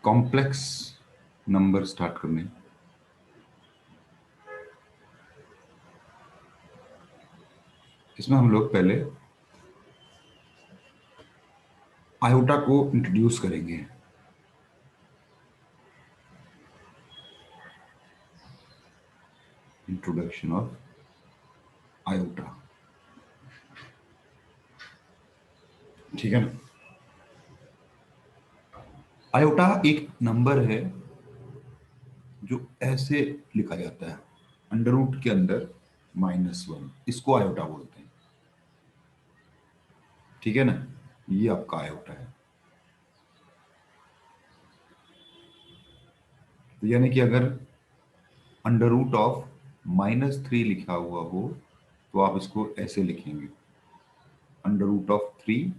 Complex number start करने। इसमें हम लोग पहले आयोटा को इंट्रोड्यूस करेंगे। इंट्रोडक्शन ऑफ आयोटा, ठीक है ना। आयोटा एक नंबर है जो ऐसे लिखा जाता है, अंडर रूट के अंदर -1, इसको आयोटा बोलते हैं, ठीक है ना। ये आपका आयोटा है। तो यानी कि अगर अंडर रूट ऑफ -3 लिखा हुआ हो तो आप इसको ऐसे लिखेंगे, अंडर रूट ऑफ 3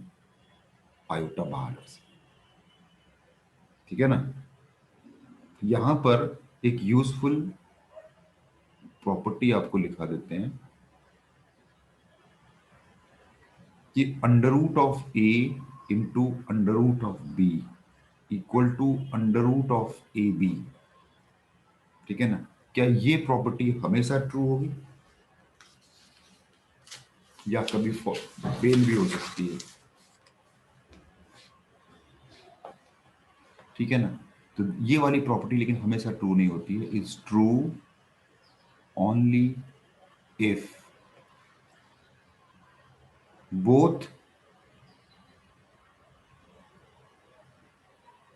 आयोटा बाहर से, ठीक है ना। यहां पर एक यूजफुल प्रॉपर्टी आपको लिखा देते हैं कि under root of A into under root of B equal to under root of A B, ठीक है ना। क्या ये प्रॉपर्टी हमेशा ट्रू होगी या कभी फेल भी हो सकती है, ठीक है ना। तो ये वाली प्रॉपर्टी लेकिन हमेशा ट्रू नहीं होती है। Is true only if both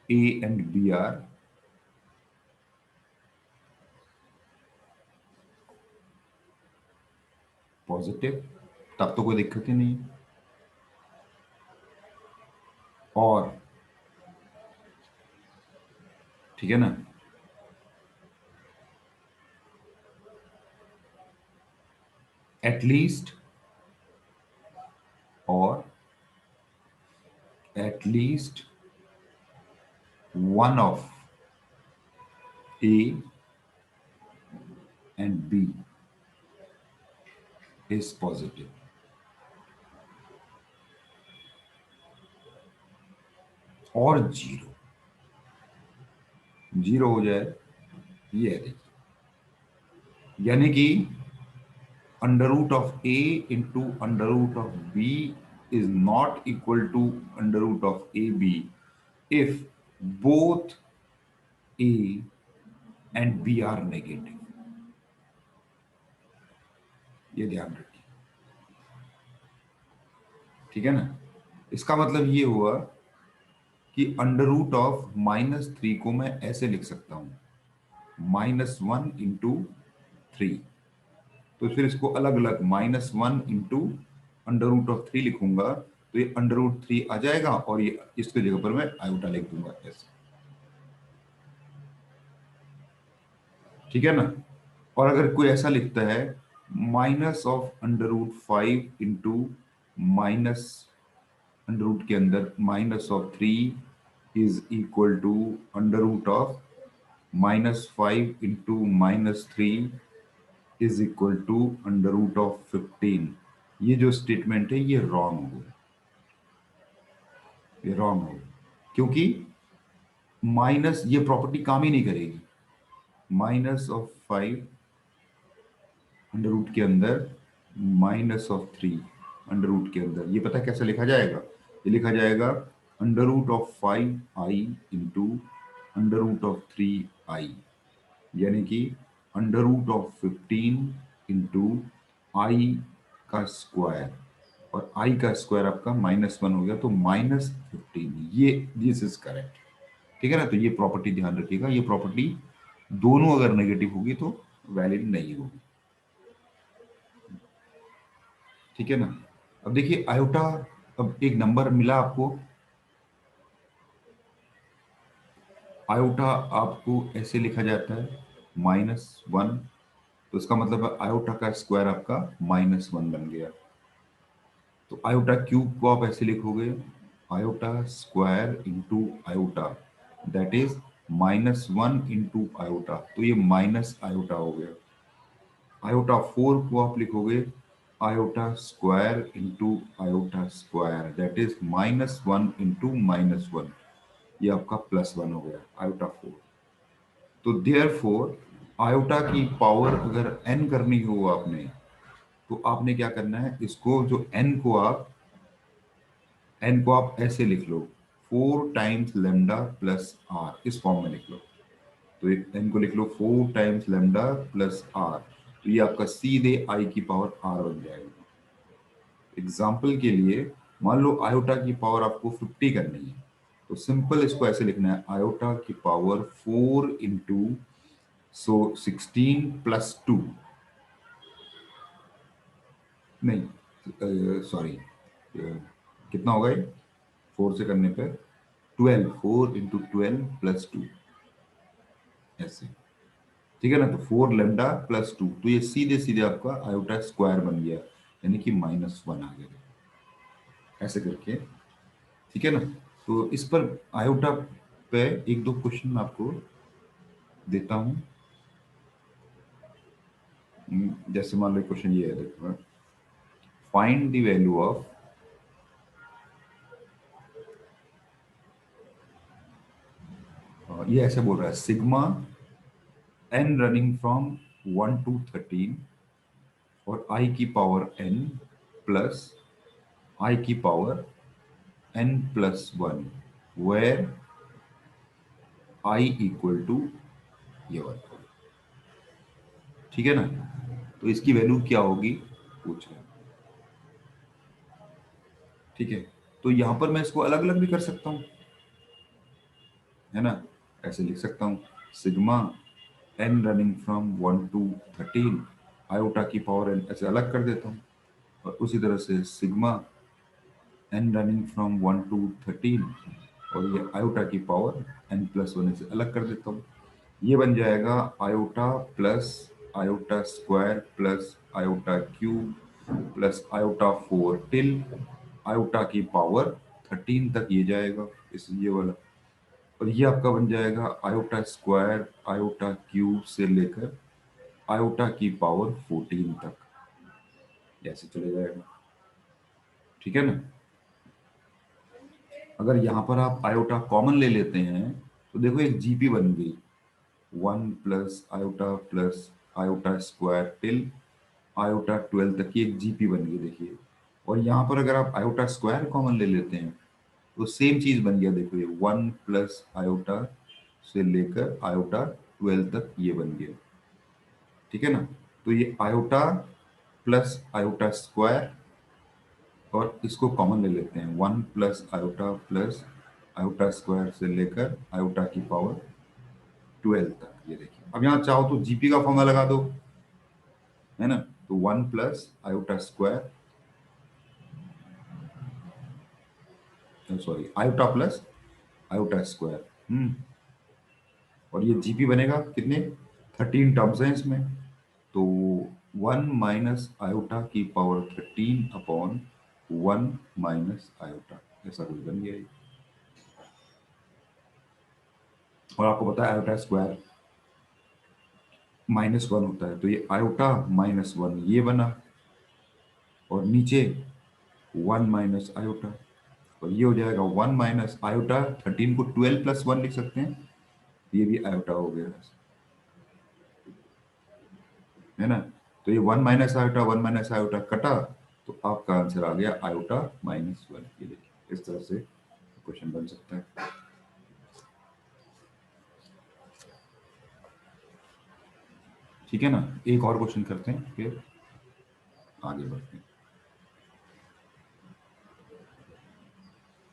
A and B are positive, तब तो कोई दिक्कत ही नहीं। और ठीक है ना, एटलीस्ट, और at least one of A and B is positive। और जीरो, जीरो हो जाए, ये है देखिए। यानी कि under root of A into under root of B is not equal to under root of A B if both A and B are negative. ये ध्यान रखिए, ठीक है ना। इसका मतलब ये हुआ कि अंडर रूट ऑफ -3 को मैं ऐसे लिख सकता हूं, -1 इंटू 3। तो फिर इसको अलग अलग -1 इंटू अंडर रूट ऑफ 3 लिखूंगा तो ये अंडर रूट 3 आ जाएगा और ये इसके जगह पर मैं आयोटा लिख दूंगा ऐसे, ठीक है ना। और अगर कोई ऐसा लिखता है -((5) इंटू माइनस अंडर रूट के अंदर -(3) is equal to under root of -5 into -3 is equal to under root of 15, ये जो स्टेटमेंट है ये रॉन्ग हो, ये रॉन्ग हो, क्योंकि माइनस ये प्रॉपर्टी काम ही नहीं करेगी। -(5) अंडर रूट के अंदर -(3) अंडर रूट के अंदर, ये पता है कैसे लिखा जाएगा। ये लिखा जाएगा under root of 5i into under root of 3i, यानी कि under root of 15 into i का स्क्वायर, और आई का स्क्वायर आपका -1 हो गया तो -15, ये दिस इज करेक्ट, ठीक है ना। तो ये प्रॉपर्टी ध्यान रखिएगा, ये प्रॉपर्टी दोनों अगर नेगेटिव होगी तो वैलिड नहीं होगी, ठीक है ना। अब देखिए आयोटा, अब एक नंबर मिला आपको, आयोटा आपको ऐसे लिखा जाता है -1, तो इसका मतलब है आयोटा का स्क्वायर आपका -1 बन गया। तो आयोटा क्यूब को आप ऐसे लिखोगे, iota square into iota, that is -1 into iota, तो ये माइनस आयोटा हो गया। आयोटा 4 को आप लिखोगे iota square into iota square, that is -1 into -1, ये आपका +1 हो गया आयोटा 4। तो देयरफॉर आयोटा की पावर अगर n करनी हो आपने, तो आपने क्या करना है, इसको जो n को आप ऐसे लिख लो, 4 टाइम्स लेमडा प्लस आर, इस फॉर्म में लिख लो। तो n को लिख लो 4 टाइम्स लेमडा प्लस आर, तो ये आपका सीधे i की पावर r बन जाएगा। एग्जाम्पल के लिए मान लो आयोटा की पावर आपको 50 करनी है, तो सिंपल इसको ऐसे लिखना है, आयोटा की पावर 4 इंटू 16 प्लस 2, नहीं सॉरी, कितना होगा ये 4 से करने पे 12, 4 इंटू 12 प्लस 2, ऐसे, ठीक है ना। तो 4 लेमडा प्लस 2, तो ये सीधे सीधे आपका आयोटा स्क्वायर बन गया, यानी कि -1 आ गया, ऐसे करके, ठीक है ना। तो इस पर आयोटा पे एक दो क्वेश्चन मैं आपको देता हूँ। जैसे मान लो क्वेश्चन ये है, देखो, फाइंड द वैल्यू ऑफ, ये ऐसे बोल रहा है, sigma n running from 1 to 13 और i की पावर n प्लस i की power n plus 1, where i equal to ये वाला, ठीक है ना। तो इसकी वैल्यू क्या होगी पूछ रहे हैं, ठीक है। तो यहां पर मैं इसको अलग अलग भी कर सकता हूँ, है ना। ऐसे लिख सकता हूँ, sigma n running from 1 to 13, iota की पावर n, ऐसे अलग कर देता हूँ। और उसी तरह से sigma n running from 1 to 13, और ये आयोटा की पावर n प्लस 1 से अलग कर देता हूँ। ये बन जाएगा iota plus iota square plus iota cube plus iota 4 till iota की पावर 13 तक ये जाएगा, इस ये वाला। और ये आपका बन जाएगा आयोटा स्क्वायर आयोटा क्यूब से लेकर आयोटा की पावर 14 तक, ऐसे चले जाएगा, ठीक है ना। अगर यहाँ पर आप आयोटा कॉमन ले लेते हैं, तो देखो एक जीपी बन गई, 1 plus iota square till iota 12 तक की एक जीपी बन गई, देखिए। और यहाँ पर अगर आप आयोटा स्क्वायर कॉमन ले लेते हैं, तो सेम चीज बन गया, देखो ये 1 प्लस आयोटा से लेकर आयोटा 12 तक ये बन गया, ठीक है ना। तो ये आयोटा प्लस आयोटा स्क्वायर, और इसको कॉमन ले लेते हैं, 1 प्लस आयोटा स्क्वायर से लेकर आयोटा की पावर 12 तक, ये देखिए। अब यहाँ चाहो तो जीपी का फॉर्मूला लगा दो, है ना। तो 1 plus iota square, sorry iota plus iota square, और ये जीपी बनेगा कितने, 13 टर्म्स हैं इसमें। तो 1 माइनस आयोटा की पावर 13 अपॉन 1 माइनस आयोटा, ऐसा कुछ बन गया ये। और आपको पता है आयोटा स्क्वायर -1 होता है, तो ये आयोटा -1 ये बना, और नीचे 1 माइनस आयोटा, और ये हो जाएगा 1 माइनस आयोटा, 13 को 12 प्लस 1 लिख सकते हैं, ये भी आयोटा हो गया, है ना। तो ये 1 माइनस आयोटा 1 माइनस आयोटा कटा, तो आपका आंसर आ गया आयोटा -1, ये देखिए, इस तरह से क्वेश्चन बन सकता है, ठीक है ना। एक और क्वेश्चन करते हैं फिर आगे बढ़ते हैं।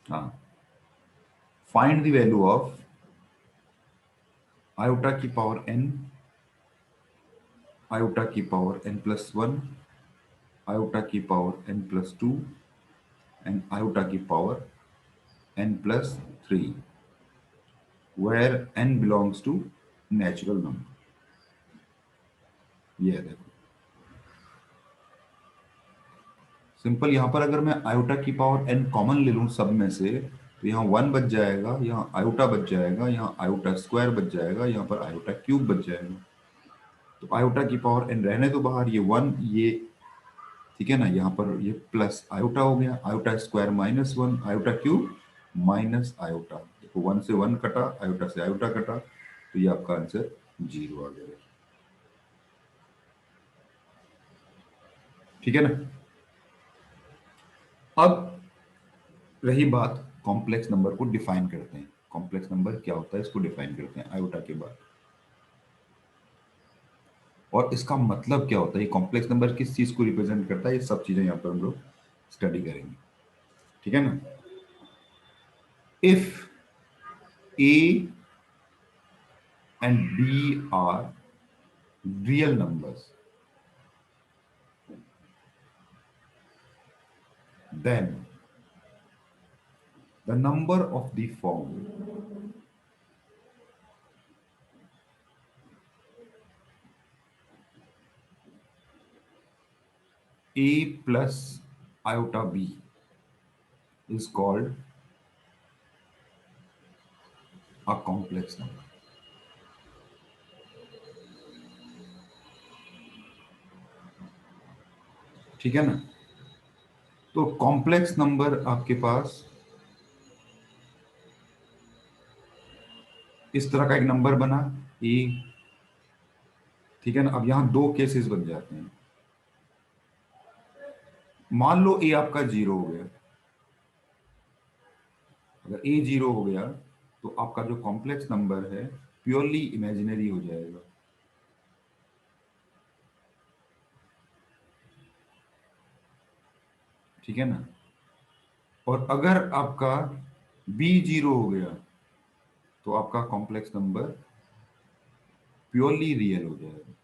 हाँ, find the value of iota की पावर n, आयोटा की पावर n प्लस 1, आयोटा की power n plus 2 and iota की power n plus 3, where n belongs to natural number. ये है, देखो सिंपल। यहां पर अगर मैं आयोटा की पावर n कॉमन ले लूं सब में से, तो यहाँ 1 बच जाएगा, यहाँ आयोटा बच जाएगा, यहाँ आयोटा स्क्वायर बच जाएगा, यहाँ पर आयोटा क्यूब बच जाएगा। तो आयोटा की पावर n रहने दो बाहर, ये 1 ये, ठीक है ना। यहाँ पर ये प्लस आयोटा हो गया, iota square -1 iota cube minus iota, तो 1 से 1 कटा, आयोटा से आयोटा कटा, तो ये आपका आंसर 0 आ गया। ठीक है ना। अब रही बात कॉम्प्लेक्स नंबर को डिफाइन करते हैं। कॉम्प्लेक्स नंबर क्या होता है इसको डिफाइन करते हैं आयोटा के बाद, और इसका मतलब क्या होता है, ये कॉम्प्लेक्स नंबर किस चीज को रिप्रेजेंट करता है, ये सब चीजें यहाँ पर हम लोग स्टडी करेंगे। ठीक है ना। If A and B are real numbers, then the number of the form a plus iota b is called a complex number। ठीक है ना। तो कॉम्प्लेक्स नंबर आपके पास इस तरह का एक नंबर बना ए। ठीक है ना। अब यहां दो केसेस बन जाते हैं। मान लो ए आपका 0 हो गया। अगर ए 0 हो गया तो आपका जो कॉम्प्लेक्स नंबर है प्योरली इमेजिनरी हो जाएगा। ठीक है ना। और अगर आपका बी 0 हो गया तो आपका कॉम्प्लेक्स नंबर प्योरली रियल हो जाएगा।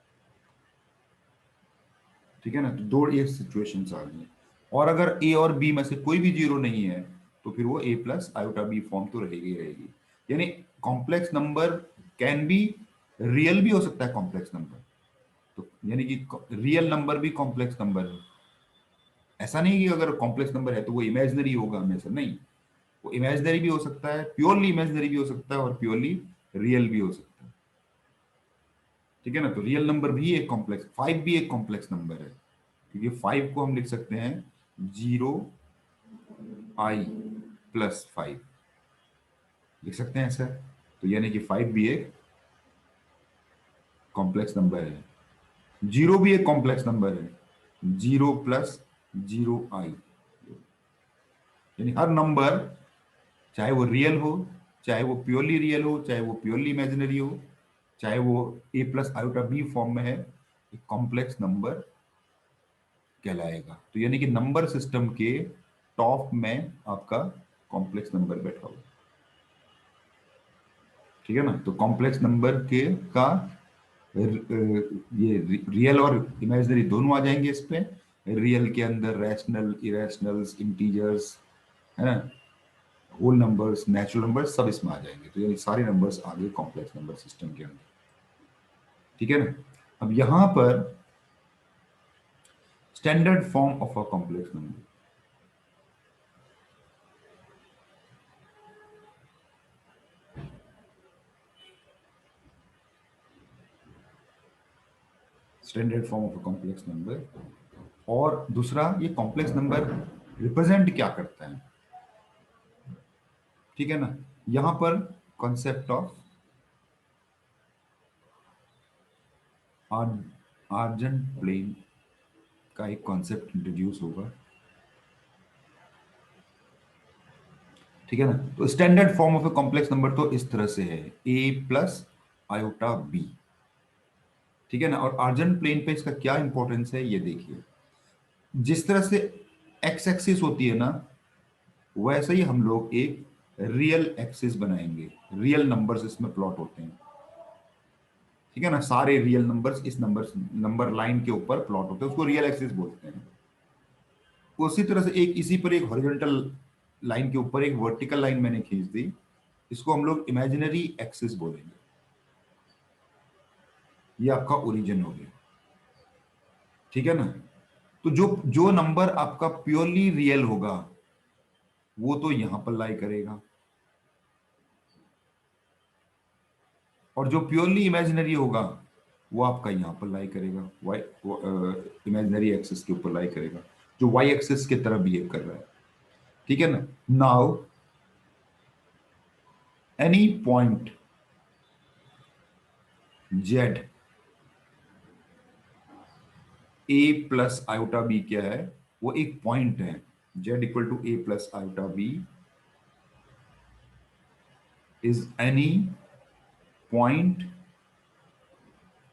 ठीक है ना। तो दो ये सिचुएशंस आ गई। और अगर ए और बी में से कोई भी 0 नहीं है तो फिर वो ए प्लस आयोटा बी फॉर्म तो रहेगी ही रहेगी। यानी complex number can be real भी हो सकता है कॉम्प्लेक्स नंबर। तो यानी कि रियल नंबर भी कॉम्प्लेक्स नंबर है। ऐसा नहीं कि अगर कॉम्प्लेक्स नंबर है तो वो इमेजिनरी होगा हमेशा, नहीं। वो इमेजिनरी भी हो सकता है, प्योरली इमेजिनरी भी हो सकता है, और प्योरली रियल भी हो सकता है। ठीक है ना। तो रियल नंबर भी एक कॉम्प्लेक्स, 5 भी एक कॉम्प्लेक्स नंबर है, क्योंकि 5 को हम लिख सकते हैं 0i+5 लिख सकते हैं ऐसा। तो यानी कि 5 भी एक कॉम्प्लेक्स नंबर है। 0 भी एक कॉम्प्लेक्स नंबर है, 0+0i। यानी हर नंबर, चाहे वो रियल हो, चाहे वो प्योरली रियल हो, चाहे वो प्योरली इमेजिनरी हो, चाहे वो ए प्लस आयोटा बी फॉर्म में है, एक कॉम्प्लेक्स नंबर कहलाएगा। तो यानी कि नंबर सिस्टम के टॉप में आपका कॉम्प्लेक्स नंबर बैठा हुआ। ठीक है ना। तो कॉम्प्लेक्स नंबर के का ये रियल और इमेजिनरी दोनों आ जाएंगे इस पे। रियल के अंदर रैशनल, इरेशनल्स, इंटीजर्स, है ना, होल नंबर्स, नेचुरल नंबर्स, सब इसमें आ जाएंगे। तो यानी सारे नंबर्स आ गए कॉम्प्लेक्स नंबर सिस्टम के अंदर। ठीक है ना। अब यहां पर standard form of a complex number. Standard form of a complex number. और दूसरा, ये कॉम्प्लेक्स नंबर रिप्रेजेंट क्या करता है। ठीक है ना। यहां पर कॉन्सेप्ट ऑफ आर्जेंट प्लेन का एक कॉन्सेप्ट इंट्रोड्यूस होगा। ठीक है ना। तो standard form of a complex number तो इस तरह से है, ए प्लस आयोटा बी। ठीक है ना। और आर्जेंट प्लेन पे इसका क्या इंपॉर्टेंस है ये देखिए। जिस तरह से एक्स एक्सिस होती है ना, वैसे ही हम लोग एक रियल एक्सिस बनाएंगे। रियल नंबर्स इसमें प्लॉट होते हैं। ठीक है ना। सारे रियल नंबर्स इस नंबर लाइन के ऊपर प्लॉट होते हैं, उसको रियल एक्सिस बोलते हैं। उसी तरह से एक इसी पर एक हॉरिजॉन्टल लाइन के ऊपर एक वर्टिकल लाइन मैंने खींच दी, इसको हम लोग इमेजिनरी एक्सिस बोलेंगे। ये आपका ओरिजिन हो गया। ठीक है ना। तो जो जो नंबर आपका प्योरली रियल होगा वो तो यहां पर लाई करेगा, और जो प्योरली इमेजिनरी होगा वो आपका यहां पर लाई करेगा, वाई इमेजिनरी एक्सिस के ऊपर लाई करेगा, जो वाई एक्सिस की तरह बिहेव कर रहा है। ठीक है ना। Now any point Z A plus iota B क्या है, वो एक पॉइंट है। Z equal to A plus iota B is any point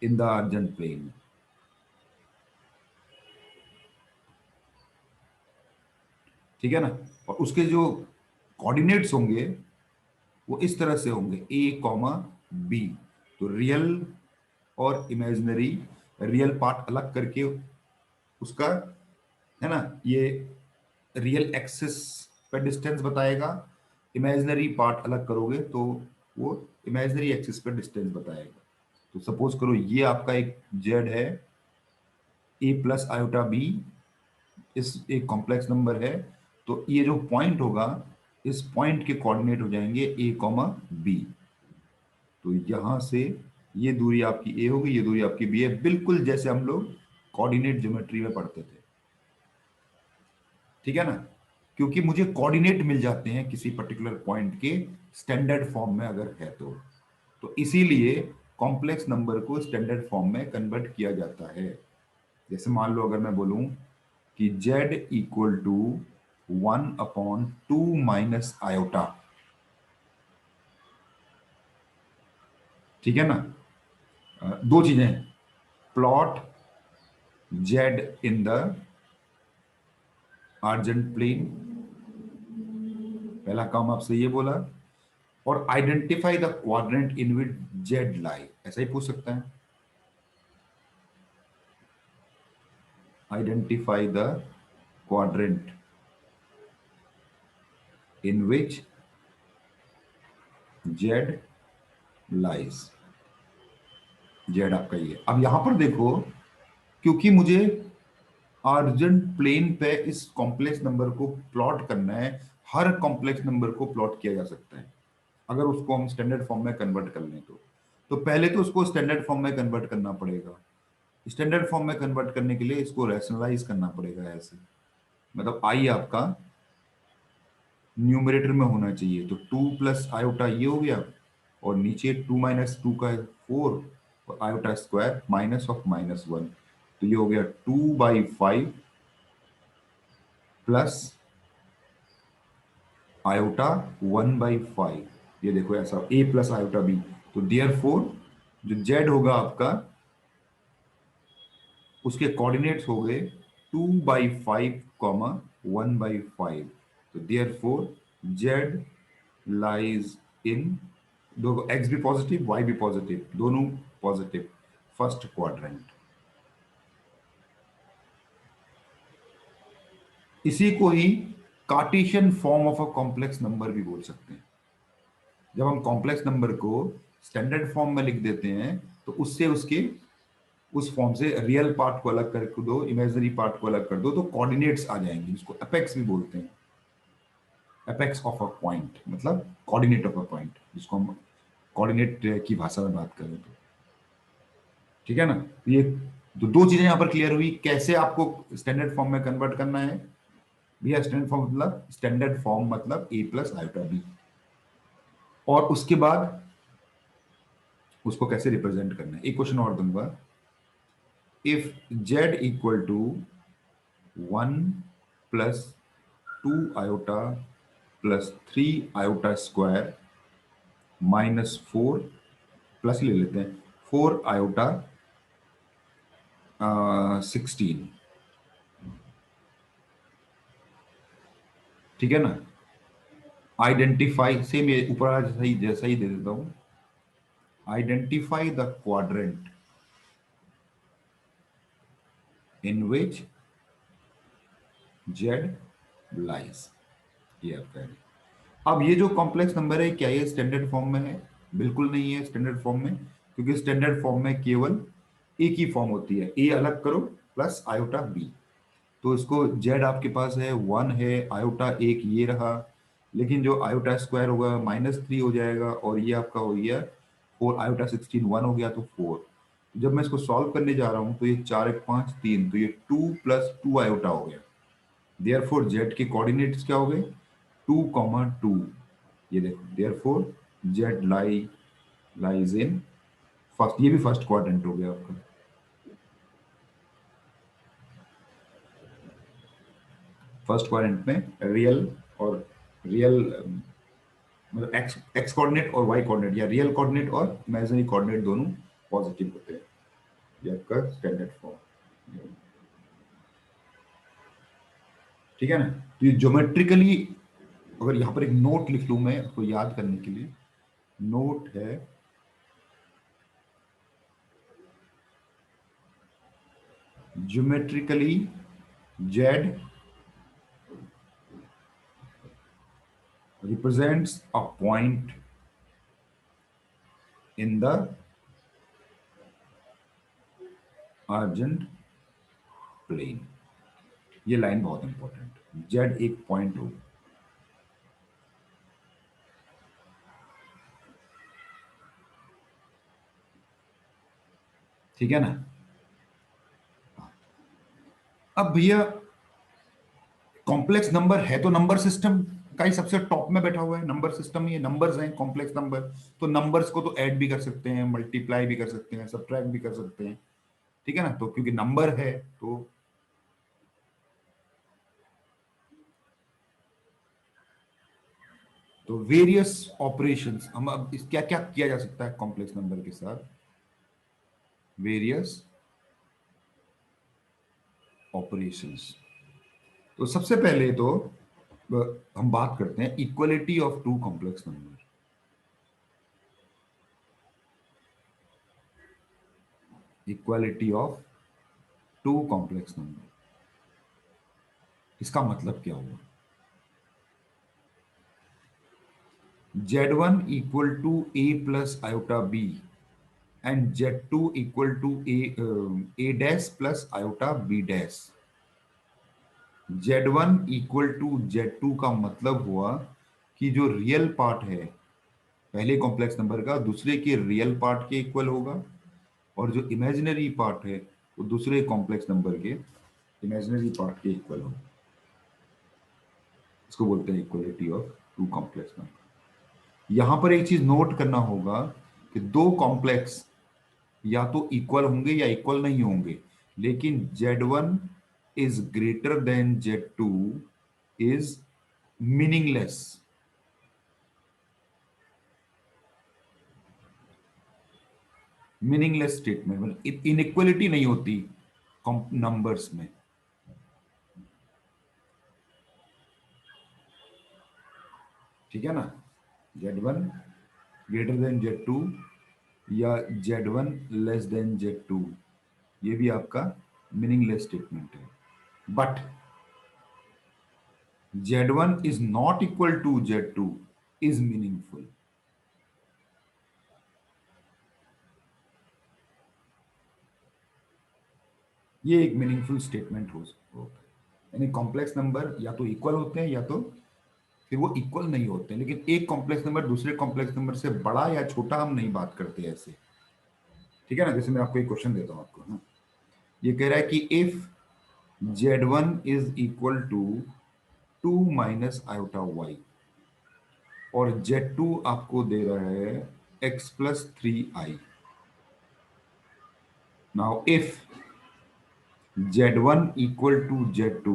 in the Argand plane. ठीक है ना। और उसके जो कोऑर्डिनेट्स होंगे वो इस तरह से होंगे ए कॉमा बी। तो रियल और इमेजिनरी, रियल पार्ट अलग करके उसका, है ना, ये रियल एक्सिस पे डिस्टेंस बताएगा। इमेजिनरी पार्ट अलग करोगे तो वो इमेजिनरी एक्सिस पे डिस्टेंस बताएगा। तो सपोज करो ये आपका एक जेड है, ए प्लस आयोटा बी इस एक कॉम्प्लेक्स नंबर है। तो ये जो पॉइंट होगा, इस पॉइंट के कोऑर्डिनेट हो जाएंगे ए कॉमा बी। तो यहां से ये दूरी आपकी ए होगी, ये दूरी आपकी बी है, बिल्कुल जैसे हम लोग कोऑर्डिनेट ज्योमेट्री में पढ़ते थे। ठीक है ना। क्योंकि मुझे कोऑर्डिनेट मिल जाते हैं किसी पर्टिकुलर पॉइंट के स्टैंडर्ड फॉर्म में अगर है तो इसीलिए कॉम्प्लेक्स नंबर को स्टैंडर्ड फॉर्म में कन्वर्ट किया जाता है। जैसे मान लो अगर मैं बोलूं कि z equal to 1/2 minus iota. ठीक है ना। दो चीजें हैं, plot z in the Argand plane, पहला काम आपसे ये बोला। और identify the quadrant in which Z lie, ऐसा ही पूछ सकता है। Identify the quadrant in which Z lies. Z आपका ये। अब यहां पर देखो, क्योंकि मुझे अर्जेंट प्लेन पे इस कॉम्प्लेक्स नंबर को प्लॉट करना है, हर कॉम्प्लेक्स नंबर को प्लॉट किया जा सकता है अगर उसको हम स्टैंडर्ड फॉर्म में कन्वर्ट कर लें तो पहले तो उसको स्टैंडर्ड फॉर्म में कन्वर्ट करना पड़ेगा। स्टैंडर्ड फॉर्म में कन्वर्ट करने के लिए इसको रैशनलाइज करना पड़ेगा ऐसे। मतलब आई आपका न्यूमरेटर में होना चाहिए, तो 2 प्लस आयोटा ये हो गया, और नीचे 2 माइनस 2 का 4, और आयोटा स्क्वायर माइनस ऑफ -1। तो ये हो गया 2/5 प्लस आयोटा 1/5। ये देखो ऐसा ए प्लस आयोटा बी। तो डियर फोर जो जेड होगा आपका, उसके कोऑर्डिनेट्स हो गए 2/5 कॉमा 1/5। तो therefore Z lies in, दो एक्स भी पॉजिटिव वाई भी पॉजिटिव, दोनों पॉजिटिव, फर्स्ट क्वाड्रेंट। इसी को ही Cartesian form of a complex number भी बोल सकते हैं। जब हम कॉम्प्लेक्स नंबर को स्टैंडर्ड फॉर्म में लिख देते हैं तो उससे उसके उस फॉर्म से रियल पार्ट को अलग कर दो, इमेजिनरी पार्ट को अलग कर दो, तो कोऑर्डिनेट्स आ जाएंगे, जिसको एपेक्स भी बोलते हैं। एपेक्स ऑफ अ पॉइंट मतलब कोऑर्डिनेट ऑफ अ पॉइंट, जिसको हम कोऑर्डिनेट की भाषा में बात करें तो। ठीक है ना। तो ये तो दो चीजें यहां पर क्लियर हुई, कैसे आपको स्टैंडर्ड फॉर्म में कन्वर्ट करना है। भैया स्टैंडर्ड फॉर्म मतलब ए प्लस आयोटा बी, और उसके बाद उसको कैसे रिप्रेजेंट करना है। एक क्वेश्चन और दूंगा, if Z equal to 1 plus 2 iota plus 3 iota square -4, plus ले लेते हैं, 4 आयोटा 16। ठीक है ना। आइडेंटिफाई, सेम ये ऊपर वाला जैसा ही दे देता हूं। Identify the quadrant in which Z lies, ये आपका है। अब ये जो कॉम्प्लेक्स नंबर है, क्या ये स्टैंडर्ड फॉर्म में है? बिल्कुल नहीं है स्टैंडर्ड फॉर्म में, क्योंकि स्टैंडर्ड फॉर्म में केवल एक ही फॉर्म होती है, ए अलग करो प्लस आयोटा बी। तो इसको जेड आपके पास है 1 है, आयोटा एक ये रहा, लेकिन जो आयोटा स्क्वायर होगा -3 हो जाएगा, और ये आपका हो गया 4 आयोटा 16, 1 हो गया तो 4। जब मैं इसको सॉल्व करने जा रहा हूं तो ये 4 1 5 3, तो ये 2 प्लस 2 आयोटा हो गया। देयरफॉर जेड के कोऑर्डिनेट्स क्या हो गए, 2 2। ये देखो therefore Z lies in first, ये भी फर्स्ट क्वाड्रेंट हो गया आपका। फर्स्ट क्वाड्रेंट में रियल और रियल मतलब एक्स एक्स कोऑर्डिनेट और वाई कोऑर्डिनेट या रियल कोऑर्डिनेट और इमेजिनरी कोऑर्डिनेट दोनों पॉजिटिव होते हैं। ये आपका स्टैंडर्ड फॉर्म। ठीक है ना। तो ये ज्योमेट्रिकली, अगर यहां पर एक नोट लिख लूं मैं आपको याद करने के लिए, नोट है geometrically Z represents a point in the argent plane। ये लाइन बहुत इंपॉर्टेंट, जेड एक पॉइंट हो। ठीक है ना। अब भैया कॉम्प्लेक्स नंबर है तो नंबर सिस्टम का ही सबसे टॉप में बैठा हुआ है। नंबर सिस्टम ये नंबर्स हैं, कॉम्प्लेक्स नंबर। तो नंबर्स को तो ऐड भी कर सकते हैं, मल्टीप्लाई भी कर सकते हैं, सब्ट्रैक्ट भी कर सकते हैं। ठीक है ना। तो क्योंकि नंबर है तो वेरियस ऑपरेशंस, हम अब इस क्या क्या किया जा सकता है कॉम्प्लेक्स नंबर के साथ, वेरियस ऑपरेशंस। तो सबसे पहले तो हम बात करते हैं equality of two complex number. Equality of two complex number, इसका मतलब क्या हुआ? Z1 equal to a plus iota b and Z2 equal to a dash plus iota b dash. Z1 equal to Z2 का मतलब हुआ कि जो real part है पहले कॉम्प्लेक्स नंबर का दूसरे के रियल पार्ट के इक्वल होगा, और जो इमेजिनरी पार्ट है वो दूसरे कॉम्प्लेक्स नंबर के इमेजिनरी पार्ट के इक्वल होगा। इसको बोलते हैं equality of two complex number. यहां पर एक चीज नोट करना होगा कि दो कॉम्प्लेक्स या तो इक्वल होंगे या इक्वल नहीं होंगे, लेकिन Z1 is greater than Z2 is meaningless. Meaningless statement मतलब इनइक्वलिटी नहीं होती नंबर्स में। ठीक है ना। Z1 ग्रेटर देन Z2 या Z1 लेस देन Z2, ये भी आपका मीनिंगलेस स्टेटमेंट है। But Z1 is not equal to Z2 is meaningful। ये एक मीनिंगफुल स्टेटमेंट होता है। यानी कॉम्प्लेक्स नंबर या तो इक्वल होते हैं या तो फिर वो इक्वल नहीं होते हैं, लेकिन एक कॉम्प्लेक्स नंबर दूसरे कॉम्प्लेक्स नंबर से बड़ा या छोटा हम नहीं बात करते ऐसे। ठीक है ना। जैसे मैं आपको एक क्वेश्चन देता हूं आपको, हाँ? ये कह रहा है कि if Z1 is equal to 2 minus iota Y, और Z2 आपको दे रहा है x plus 3i। Now if Z1 equal to Z2,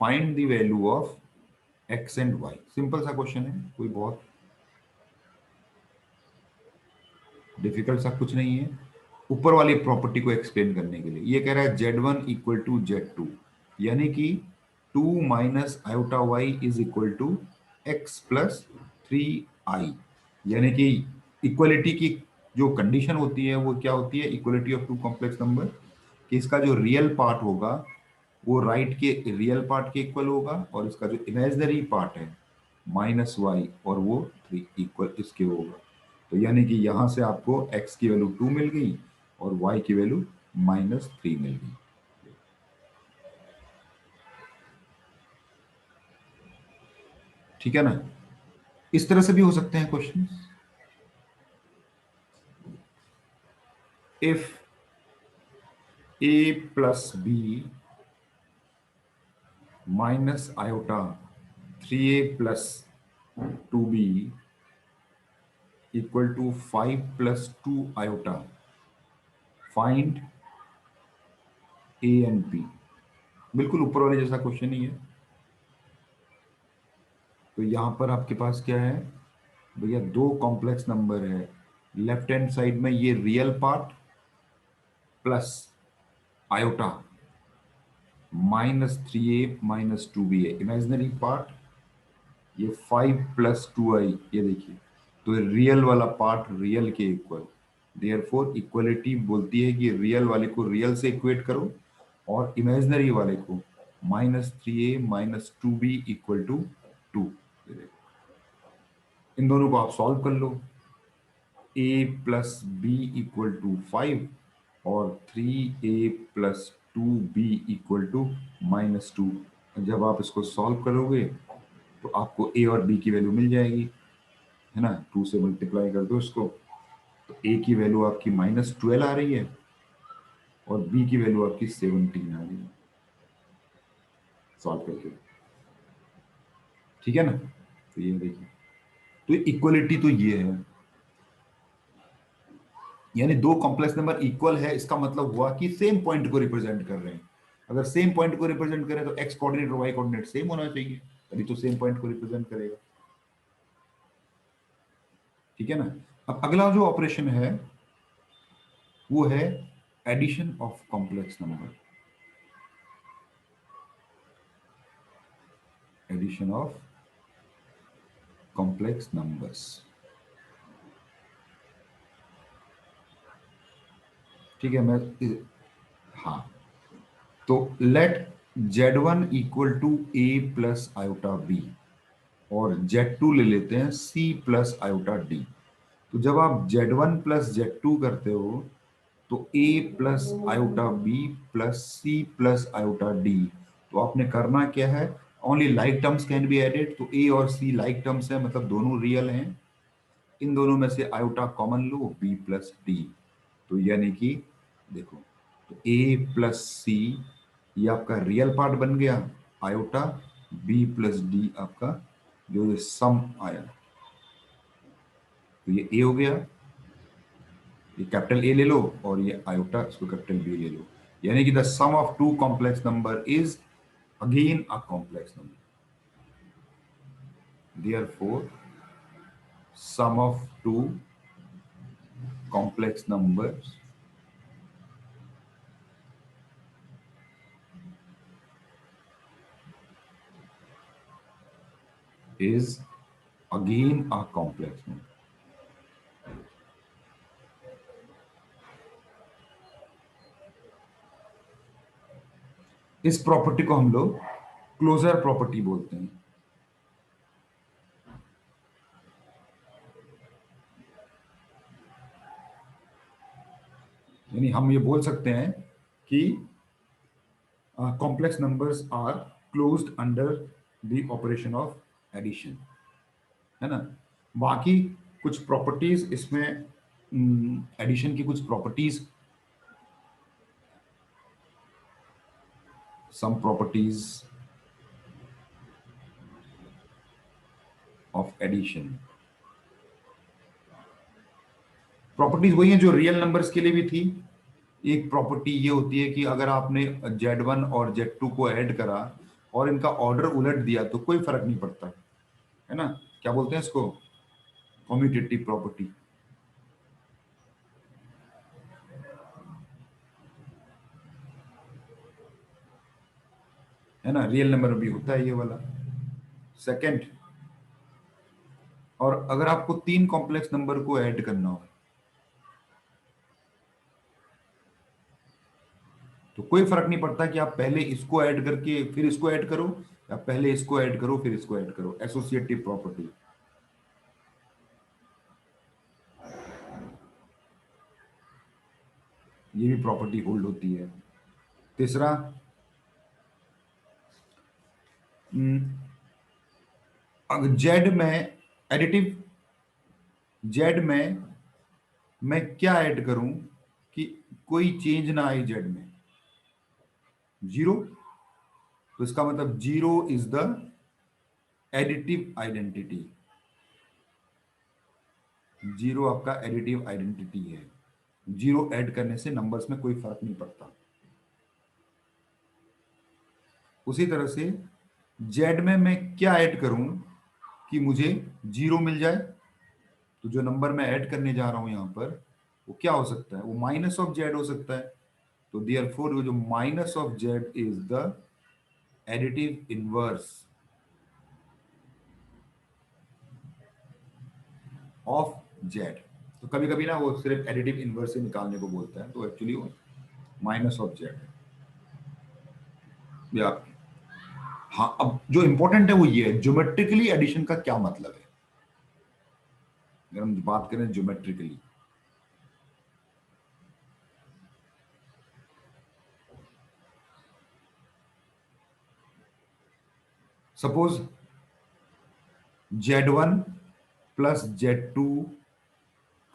find the value of x and y। Simple सा क्वेश्चन है, कोई बहुत डिफिकल्ट सा कुछ नहीं है। ऊपर वाली प्रॉपर्टी को एक्सप्लेन करने के लिए ये कह रहा है Z1 इक्वल टू Z2, यानी कि 2 minus iota Y is equal to X plus 3i। यानी कि इक्वलिटी की जो कंडीशन होती है वो क्या होती है, equality of two complex number, कि इसका जो रियल पार्ट होगा वो राइट के रियल पार्ट के इक्वल होगा, और इसका जो इमेजिनरी पार्ट है माइनस वाई और वो 3 इक्वल इसके होगा। तो यानी कि यहां से आपको x की वैल्यू 2 मिल गई और y की वैल्यू -3 मिल गई। ठीक है ना। इस तरह से भी हो सकते हैं question. If a plus B minus iota 3a plus 2b equal to 5 plus 2 iota, find A and B. बिल्कुल ऊपर वाले जैसा क्वेश्चन ही है। तो यहां पर आपके पास क्या है भैया, दो कॉम्प्लेक्स नंबर है, लेफ्ट हैंड साइड में ये real part plus iota, -3a -2b है इमेजिनरी पार्ट, ये 5 + 2i, ये देखिए। तो रियल वाला पार्ट रियल के इक्वल, देयरफॉर इक्वलिटी बोलती है कि रियल वाले को रियल से इक्वेट करो और इमेजिनरी वाले को -3a -2b इक्वल टू 2। इन दोनों को आप सॉल्व कर लो, a plus B equal to 5 और 3a plus 2b equal to -2। जब आप इसको सॉल्व करोगे तो आपको a और b की वैल्यू मिल जाएगी, है ना। 2 से मल्टीप्लाई कर दो इसको, तो a की वैल्यू आपकी -12 आ रही है और b की वैल्यू आपकी 17 आ रही है सॉल्व करके। ठीक है ना। तो ये देखिए, तो इक्वलिटी तो ये है, यानी दो कॉम्प्लेक्स नंबर इक्वल है, इसका मतलब हुआ कि सेम पॉइंट को रिप्रेजेंट कर रहे हैं। अगर सेम पॉइंट को रिप्रेजेंट करें तो एक्स कोऑर्डिनेट और वाई कोऑर्डिनेट सेम होना चाहिए, तभी तो सेम पॉइंट को रिप्रेजेंट करेगा। ठीक है ना। अब अगला जो ऑपरेशन है वो है addition of complex number, addition of complex numbers. ठीक है। मैं, हाँ, तो let Z1 equal to a plus iota B और Z2 ले लेते हैं c प्लस आयोटा डी। तो जब आप Z1 प्लस Z2 करते हो तो a plus iota B plus c plus iota D, तो आपने करना क्या है, only like terms can be added. तो a और c लाइक टर्म्स है, मतलब दोनों रियल हैं। इन दोनों में से आयोटा कॉमन लो, b प्लस डी। तो यानी कि देखो, तो a प्लस सी ये आपका रियल पार्ट बन गया, आयोटा b प्लस डी आपका जो ये सम आया, तो ये a हो गया, ये कैपिटल ए ले लो और ये आयोटा इसको कैपिटल बी ले लो। यानी कि the sum of two complex number is again a complex number, therefore sum of two complex numbers is again a complex number. इस प्रॉपर्टी को हम लोग क्लोजर प्रॉपर्टी बोलते हैं। यानी हम ये बोल सकते हैं कि complex numbers are closed under the operation of addition, है ना। बाकी कुछ प्रॉपर्टीज इसमें, एडिशन की कुछ properties, some properties of addition, properties वही हैं जो रियल नंबर्स के लिए भी थी। एक प्रॉपर्टी ये होती है कि अगर आपने Z1 और Z2 को ऐड करा और इनका ऑर्डर उलट दिया तो कोई फर्क नहीं पड़ता, है ना। क्या बोलते हैं इसको, कम्यूटेटिव प्रॉपर्टी, है ना। रियल नंबर में भी होता है ये वाला। सेकंड, और अगर आपको तीन कॉम्प्लेक्स नंबर को ऐड करना हो तो कोई फर्क नहीं पड़ता कि आप पहले इसको ऐड करके फिर इसको ऐड करो या पहले इसको ऐड करो फिर इसको ऐड करो, एसोसिएटिव प्रॉपर्टी। ये भी प्रॉपर्टी होल्ड होती है। तीसरा, अगर जेड में एडिटिव, जेड में मैं क्या ऐड करूं कि कोई चेंज ना आए जेड में, जीरो। तो इसका मतलब zero is the additive identity. Zero आपका एडिटिव आइडेंटिटी है। जीरो ऐड करने से नंबर्स में कोई फर्क नहीं पड़ता। उसी तरह से जेड में मैं क्या ऐड करूं कि मुझे जीरो मिल जाए, तो जो नंबर मैं ऐड करने जा रहा हूं यहां पर वो क्या हो सकता है, वो माइनस ऑफ जेड हो सकता है। तो देयरफॉर जो minus of Z is the additive inverse of Z. तो कभी कभी ना वो सिर्फ एडिटिव इनवर्स से निकालने को बोलता है, तो एक्चुअली वो माइनस ऑफ जेड है। या हाँ, अब जो इंपॉर्टेंट है वो ये है, ज्योमेट्रिकली एडिशन का क्या मतलब है। अगर हम बात करें geometrically, suppose Z1 plus Z2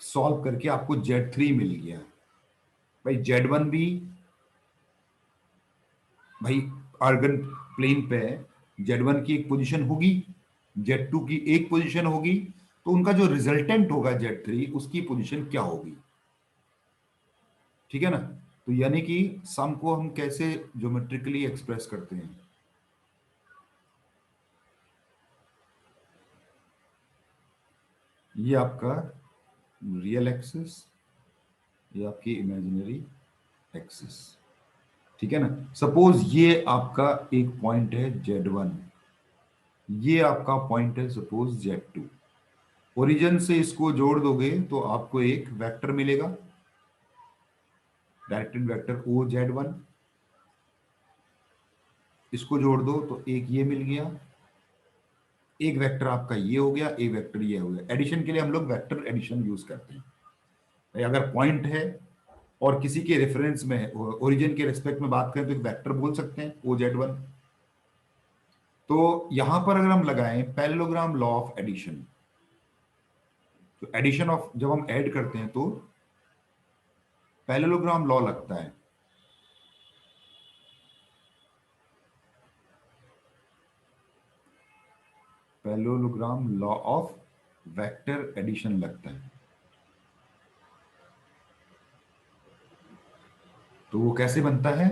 solve करके आपको Z3 मिल गया। भाई Z1 भी भाई आर्गन प्लेन पे है, Z1 की एक पोजीशन होगी, Z2 की एक पोजीशन होगी, तो उनका जो रिजल्टेंट होगा Z3 उसकी पोजीशन क्या होगी। ठीक है ना। तो यानी कि सम को हम कैसे ज्योमेट्रिकली एक्सप्रेस करते हैं, ये आपका रियल एक्सिस, ये आपकी इमेजिनरी एक्सिस। ठीक है ना। सपोज ये आपका एक पॉइंट है Z1, ये आपका पॉइंट है सपोज Z2। ओरिजिन से इसको जोड़ दोगे तो आपको एक वेक्टर मिलेगा, डायरेक्टेड वेक्टर OZ1। इसको जोड़ दो तो एक ये मिल गया, एक वेक्टर आपका ये हो गया, एक वेक्टर ये हो गया। एडिशन के लिए हम लोग वेक्टर एडिशन यूज करते हैं। भाई अगर पॉइंट है और किसी के रेफरेंस में ओरिजिन के रिस्पेक्ट में बात करें तो एक वेक्टर बोल सकते हैं OZ1। तो यहां पर अगर हम लगाएं पैरेललोग्राम लॉ ऑफ एडिशन, तो एडिशन ऑफ जब हम ऐड करते हैं तो पैरेललोग्राम लॉ लगता है। Parallelogram law of vector addition लगता है। तो वो कैसे बनता है,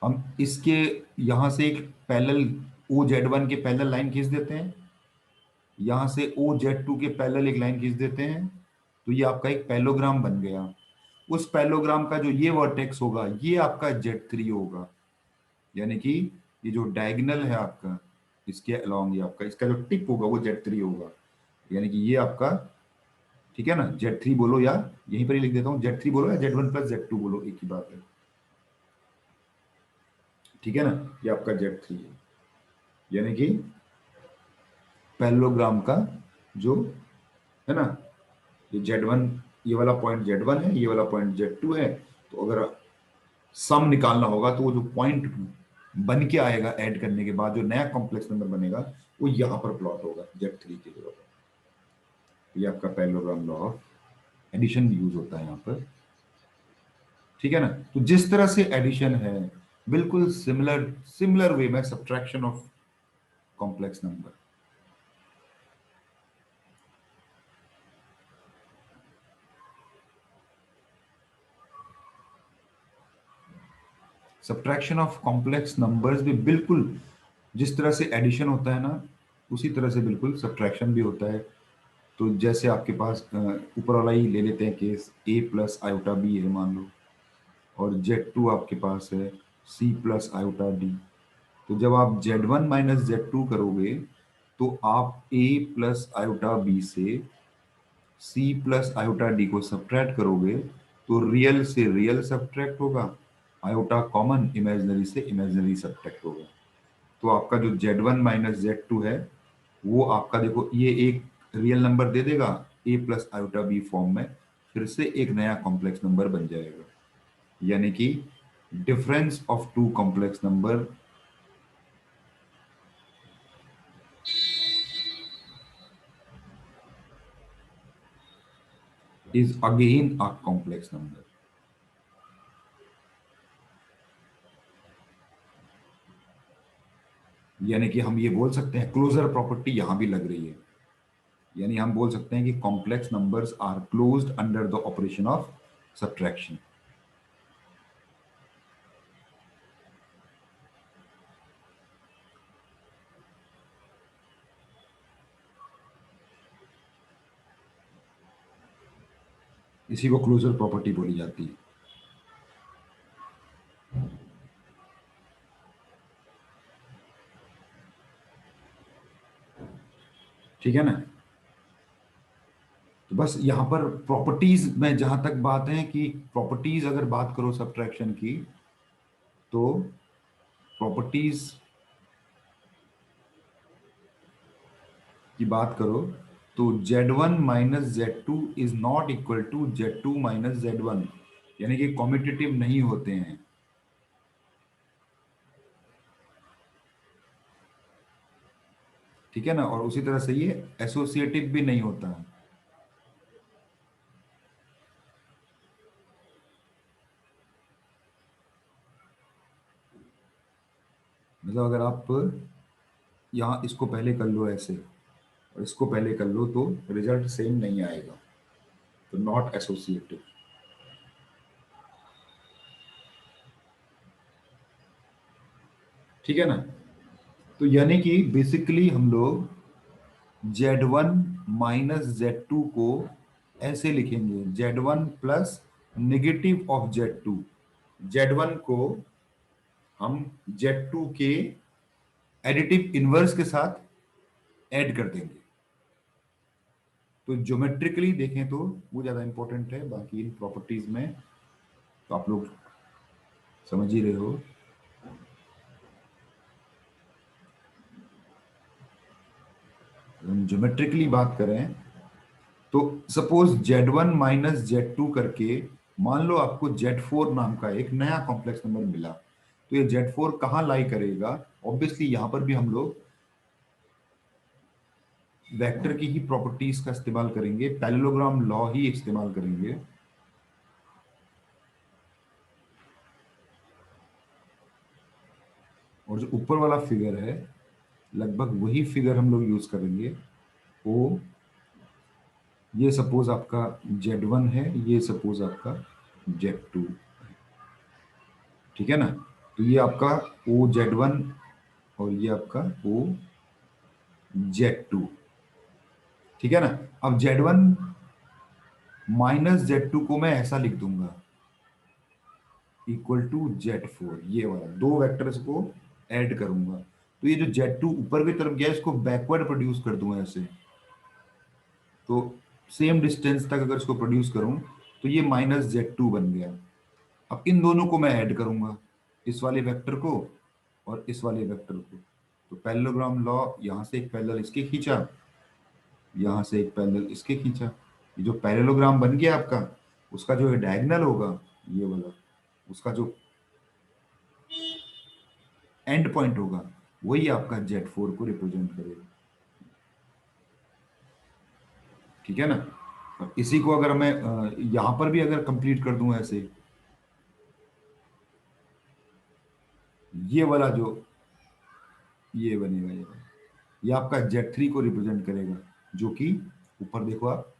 हम इसके यहां से एक पैरेलल OZ1 के पैरेलल लाइन खींच देते हैं, यहां से OZ2 के पैरेलल एक लाइन खींच देते हैं, तो ये आपका एक पैरेललोग्राम बन गया। उस पैरेललोग्राम का जो ये वर्टेक्स होगा ये आपका Z3 होगा। यानी कि ये जो डायगोनल है आपका इसके अलोंग, ये आपका इसका जो टिप होगा वो Z3 होगा। यानी कि ये आपका, ठीक है ना, Z3 बोलो, या यहीं पर ही लिख देता हूँ Z3 बोलो या Z1 प्लस Z2 बोलो, एक ही बात है। ठीक है ना, ये आपका Z3 है। यानी कि पैरेललोग्राम का जो है ना, ये Z1, ये वाला पॉइंट Z1 है, ये वाला पॉइंट Z2 है। तो अगर सम निकालना होगा तो वो जो पॉइंट बन के आएगा ऐड करने के बाद, जो नया कॉम्प्लेक्स नंबर बनेगा वो यहां पर प्लॉट होगा Z3 के जगह पर। ये आपका parallelogram law of addition use होता है यहाँ पर। ठीक है ना। तो जिस तरह से एडिशन है बिल्कुल सिमिलर सिमिलर वे में subtraction of complex number. Subtraction of complex numbers भी बिल्कुल जिस तरह से एडिशन होता है ना, उसी तरह से बिल्कुल सब्ट्रैक्शन भी होता है। तो जैसे आपके पास ऊपर वाला ही ले लेते हैं case, A plus iota B है मान लो, और Z2 आपके पास है C प्लस आयोटा डी। तो जब आप Z1 माइनस Z2 करोगे तो आप A प्लस आयोटा बी से C प्लस आयोटा डी को सब्ट्रैक्ट करोगे तो रियल से रियल सब्ट्रैक्ट होगा, आयोटा कॉमन, इमेजिनरी से इमेजिनरी सब्ट्रैक्ट होगा। तो आपका जो Z1 माइनस Z2 है वो आपका देखो ये एक रियल नंबर दे देगा A plus iota B form में, फिर से एक नया कॉम्प्लेक्स नंबर बन जाएगा। यानी कि difference of two complex number is again a complex number. यानी कि हम ये बोल सकते हैं क्लोजर प्रॉपर्टी यहां भी लग रही है। यानी हम बोल सकते हैं कि complex numbers are closed under the operation of subtraction. इसी को क्लोजर प्रॉपर्टी बोली जाती है। ठीक है ना। तो बस यहां पर प्रॉपर्टीज में जहां तक बात है कि प्रॉपर्टीज अगर बात करो सब्ट्रैक्शन की, तो प्रॉपर्टीज की बात करो तो Z1 minus Z2 is not equal to Z2 minus Z1, यानी कि कॉम्पिटिटिव नहीं होते हैं। ठीक है ना। और उसी तरह से ये एसोसिएटिव भी नहीं होता है। मतलब अगर आप यहाँ इसको पहले कर लो ऐसे और इसको पहले कर लो तो रिजल्ट सेम नहीं आएगा, तो नॉट एसोसिएटिव। ठीक है ना। तो यानी कि बेसिकली हम लोग Z1 माइनस Z2 को ऐसे लिखेंगे, Z1 plus negative of Z2। Z1 को हम Z2 के एडिटिव इनवर्स के साथ ऐड कर देंगे। तो ज्योमेट्रिकली देखें तो वो ज्यादा इंपॉर्टेंट है, बाकी इन प्रॉपर्टीज में तो आप लोग समझ ही रहे हो। हम ज्योमेट्रिकली बात करें तो सपोज Z1 माइनस Z2 करके मान लो आपको Z4 नाम का एक नया कॉम्प्लेक्स नंबर मिला, तो ये Z4 कहाँ लाई करेगा? ऑब्वियसली यहां पर भी हम लोग वेक्टर की ही प्रॉपर्टीज का इस्तेमाल करेंगे, पैरेललोग्राम लॉ ही इस्तेमाल करेंगे। और जो ऊपर वाला फिगर है लगभग वही फिगर हम लोग यूज करेंगे। ओ ये सपोज आपका Z1 है, ये सपोज आपका Z2। ठीक है ना। तो ये आपका OZ1 और ये आपका OZ2। ठीक है ना। अब Z1 माइनस Z2 को मैं ऐसा लिख दूंगा, इक्वल टू Z4, ये वाला दो वेक्टर्स को ऐड करूंगा। तो ये जो Z2 ऊपर की तरफ गया इसको बैकवर्ड प्रोड्यूस कर दूंगा ऐसे। तो सेम डिस्टेंस तक अगर इसको प्रोड्यूस करूं तो ये माइनस Z2 बन गया। अब इन दोनों को मैं ऐड करूंगा, इस वाले वेक्टर को और इस वाले वेक्टर को। तो पैरेललोग्राम लॉ, यहां से एक पैरेलल इसके खींचा, यहां से एक पैरेलल इसके खींचा। ये जो पैरेललोग्राम बन गया आपका, उसका जो डायगोनल होगा ये वाला, उसका जो एंड पॉइंट होगा वही आपका Z4 को रिप्रेजेंट करेगा। ठीक है ना। और इसी को अगर मैं यहां पर भी अगर कंप्लीट कर दूं ऐसे, ये वाला जो ये बनेगा, ये आपका Z3 को रिप्रेजेंट करेगा, जो कि ऊपर देखो आप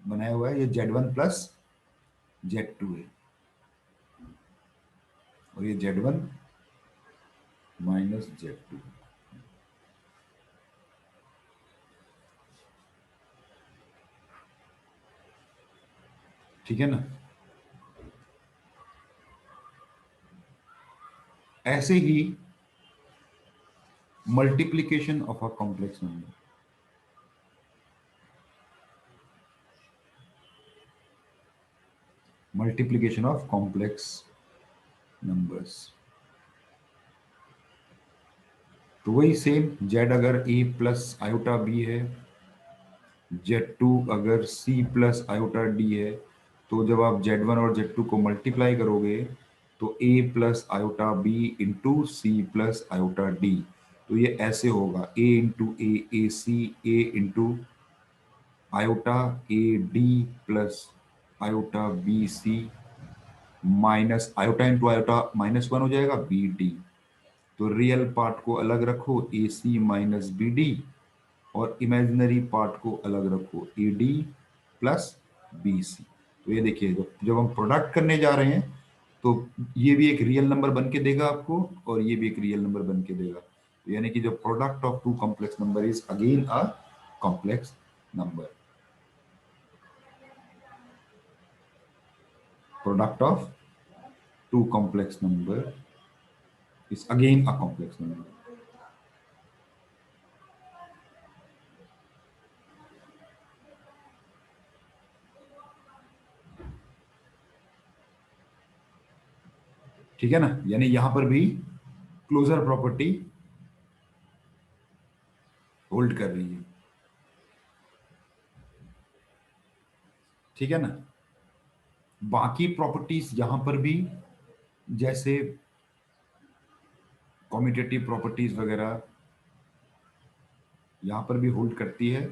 बनाया हुआ है, ये Z1 प्लस Z2 है और ये Z1 माइनस Z2। ठीक है ना। ऐसे ही multiplication of a complex number, multiplication of complex numbers, तो वही सेम Z अगर A प्लस आयोटा B है, Z2 अगर C प्लस आयोटा D है, तो जब आप Z1 और Z2 को मल्टीप्लाई करोगे तो A plus iota B into C plus iota D, तो ये ऐसे होगा A into A C, A into iota A D plus iota B C minus iota into iota -1 हो जाएगा बी डी। तो रियल पार्ट को अलग रखो, A C minus B D, और इमेजिनरी पार्ट को अलग रखो, AD प्लस BC। तो ये देखिए, जब हम प्रोडक्ट करने जा रहे हैं तो ये भी एक रियल नंबर बन के देगा आपको, और ये भी एक रियल नंबर बन के देगा। तो यानी कि जो product of two complex number is again a complex number. Product of two complex number is again a complex number. ठीक है ना, यानी यहां पर भी क्लोजर प्रॉपर्टी होल्ड कर रही है। ठीक है ना, बाकी प्रॉपर्टीज यहां पर भी, जैसे कॉम्यूटेटिव प्रॉपर्टीज वगैरह, यहां पर भी होल्ड करती है।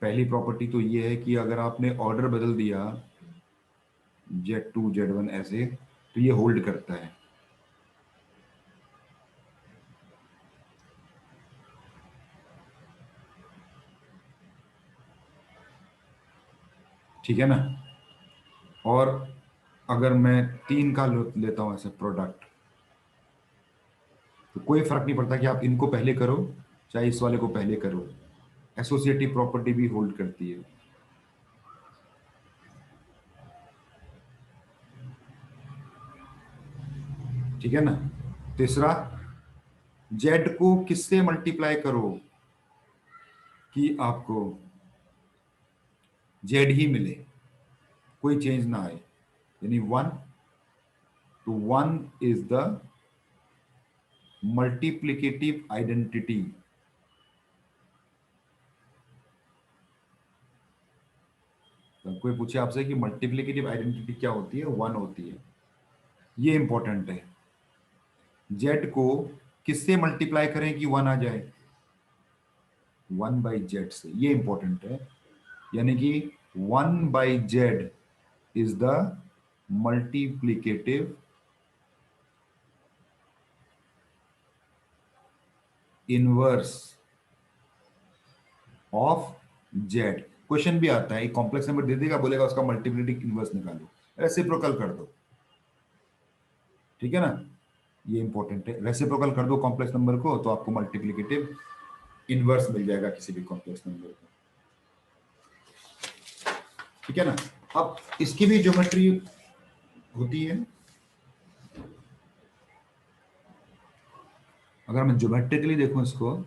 पहली प्रॉपर्टी तो ये है कि अगर आपने ऑर्डर बदल दिया Z2 Z1 ऐसे, तो ये होल्ड करता है। ठीक है ना, और अगर मैं 3 का लेता हूं ऐसे प्रोडक्ट, तो कोई फर्क नहीं पड़ता कि आप इनको पहले करो चाहे इस वाले को पहले करो, एसोसिएटिव प्रॉपर्टी भी होल्ड करती है। ठीक है ना, तीसरा, जेड को किससे मल्टीप्लाई करो कि आपको जेड ही मिले, कोई चेंज ना आए, यानी 1, तो 1 इज द मल्टीप्लिकेटिव आइडेंटिटी। कोई पूछे आपसे कि मल्टीप्लिकेटिव आइडेंटिटी क्या होती है, 1 होती है। ये इंपॉर्टेंट है, जेड को किससे मल्टीप्लाई करें कि 1 आ जाए, 1/z से, ये इंपॉर्टेंट है। यानी कि 1/z is the multiplicative inverse of Z. Question भी आता है, एक कॉम्प्लेक्स नंबर दे देगा, बोलेगा उसका मल्टीप्लिकेटिव इनवर्स निकालो, रेसिप्रोकल कर दो। ठीक है ना, ये इंपॉर्टेंट है, रेसिप्रोकल कर दो कॉम्प्लेक्स नंबर को, तो आपको मल्टीप्लिकेटिव इनवर्स मिल जाएगा किसी भी कॉम्प्लेक्स नंबर को। ठीक है ना, अब इसकी भी ज्योमेट्री होती है। अगर मैं ज्योमेट्रिकली देखूं इसको,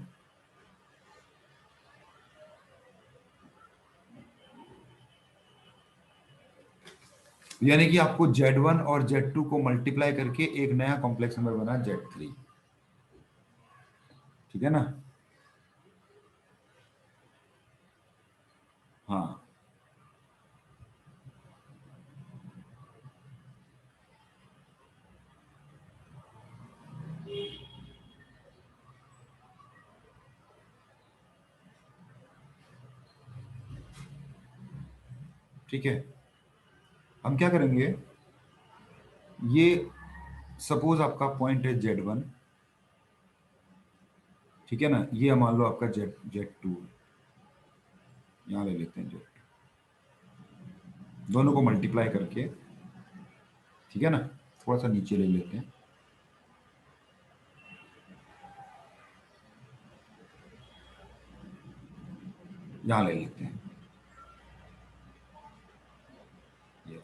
यानी कि आपको Z1 और Z2 को मल्टीप्लाई करके एक नया कॉम्प्लेक्स नंबर बना Z3। ठीक है ना, हाँ, ठीक है। हम क्या करेंगे, ये सपोज आपका पॉइंट है Z1, ठीक है ना, ये मान लो आपका Z2, यहां ले लेते हैं Z2, दोनों को मल्टीप्लाई करके। ठीक है ना, थोड़ा सा नीचे ले लेते हैं, यहां ले लेते हैं ये।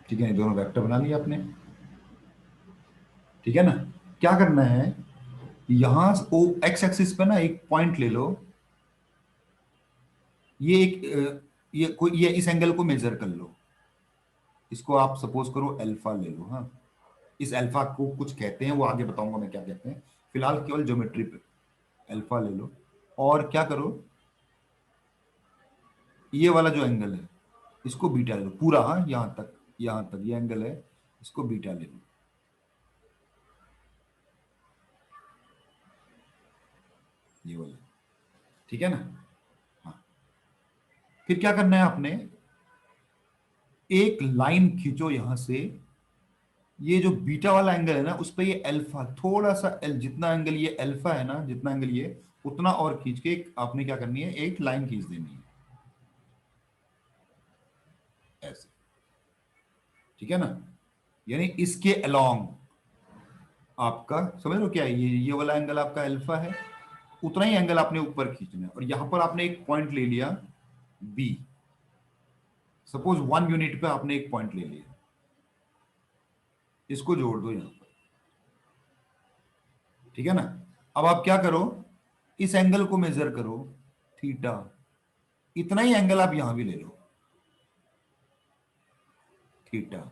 ठीक है, ये दोनों वेक्टर बना लिया आपने। ठीक है ना, क्या करना है, यहां ओ एक्स एक्सिस पे ना एक पॉइंट ले लो, ये एक ये कोई ये इस एंगल को मेजर कर लो, इसको आप सपोज करो अल्फा ले लो। हाँ, इस अल्फा को कुछ कहते हैं, वो आगे बताऊंगा मैं क्या कहते हैं, फिलहाल केवल ज्योमेट्री पे अल्फा ले लो। और क्या करो, ये वाला जो एंगल है इसको बीटा ले लो पूरा, हाँ, यहां तक ये एंगल है, इसको बीटा ले लो, ये वाला। ठीक है ना, हाँ, फिर क्या करना है आपने, एक लाइन खींचो यहां से, ये जो बीटा वाला एंगल है ना, उस पे ये अल्फा थोड़ा सा जितना एंगल ये अल्फा है ना, जितना एंगल ये, उतना और खींच के आपने क्या करनी है, एक लाइन खींच देनी है ऐसे। ठीक है ना, यानी इसके अलोंग आपका, समझ लो क्या है, ये वाला एंगल आपका अल्फा है, उतना ही एंगल आपने ऊपर खींचना है। और यहां पर आपने एक पॉइंट ले लिया बी, सपोज 1 यूनिट पे आपने एक पॉइंट ले लिया, इसको जोड़ दो यहां पर। ठीक है ना, अब आप क्या करो, इस एंगल को मेजर करो, थीटा, इतना ही एंगल आप यहां भी ले लो, थीटा।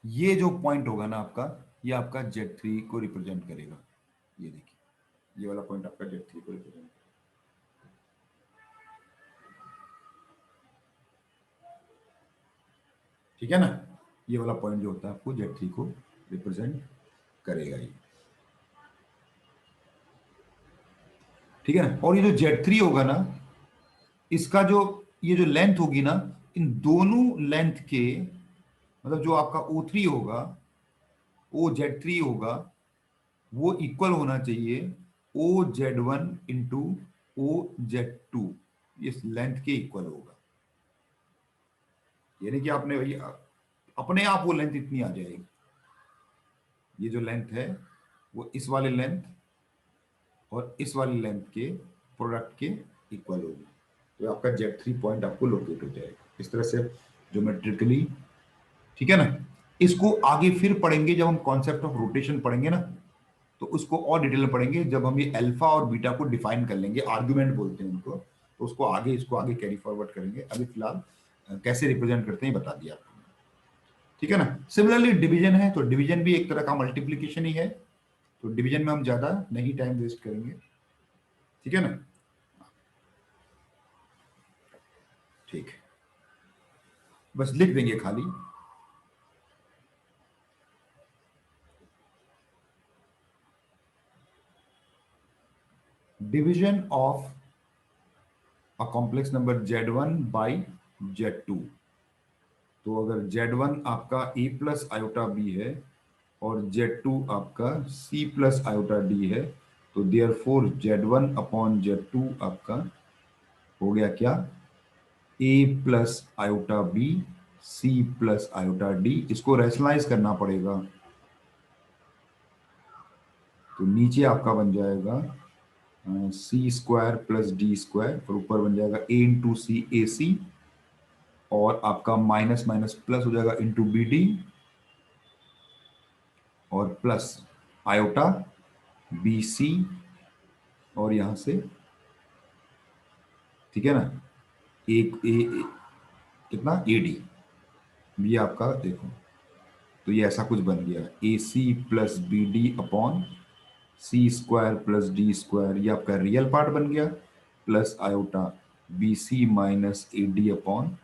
ये जो पॉइंट होगा ना आपका, ये आपका Z3 को रिप्रेजेंट करेगा। ये देखिए, ये वाला पॉइंट आपका Z3 को रिप्रेजेंट, ठीक है ना, ये वाला पॉइंट जो होता है आपको Z3 को रिप्रेजेंट करेगा ये। ठीक है ना, और ये जो Z3 होगा ना, इसका जो, ये जो लेंथ होगी ना, इन दोनों लेंथ के, मतलब जो आपका O3 होगा, OZ3 होगा, वो इक्वल होना चाहिए OZ1 इंटू OZ2, इस लेंथ के इक्वल होगा। यानी कि आपने वही, अपने आप वो लेंथ इतनी आ जाएगी, ये जो लेंथ है वो इस वाले लेंथ और इस वाली लेंथ के प्रोडक्ट के इक्वल होगी। तो आपका Z3 पॉइंट आपको लोकेट हो जाएगा इस तरह से, ज्योमेट्रिकली। ठीक है ना, इसको आगे फिर पढ़ेंगे जब हम कॉन्सेप्ट ऑफ रोटेशन पढ़ेंगे ना, तो उसको और डिटेल में पढ़ेंगे जब हम ये अल्फा और बीटा को डिफाइन कर लेंगे, आर्गुमेंट बोलते हैं उनको, तो उसको आगे, इसको आगे कैरी फॉरवर्ड करेंगे। अभी फिलहाल कैसे रिप्रेजेंट करते हैं ये बता दिया आपको। ठीक है ना, सिमिलरली डिवीजन है, तो डिवीजन भी एक तरह का मल्टीप्लीकेशन ही है, तो डिवीजन में हम ज्यादा नहीं टाइम वेस्ट करेंगे। ठीक है ना, ठीक है, बस लिख देंगे खाली, division of a complex number Z1 by Z2। तो अगर Z1 आपका ए प्लस आयोटा बी है और Z2 आपका सी प्लस आयोटा डी है, तो there four Z1 upon Z2 आपका हो गया क्या, A plus iota B C plus iota D. इसको रैशनलाइज करना पड़ेगा, तो नीचे आपका बन जाएगा C square plus D square, और ऊपर बन जाएगा ए इंटू सी ए सी, और आपका माइनस माइनस प्लस हो जाएगा इंटू बी डी, और प्लस आयोटा बी सी, और यहां से, ठीक है ना, एक कितना ए डी, ये आपका देखो, तो ये ऐसा कुछ बन गया, A C plus B D upon C square plus D square, ये आपका रियल पार्ट बन गया, plus iota B C minus A D upon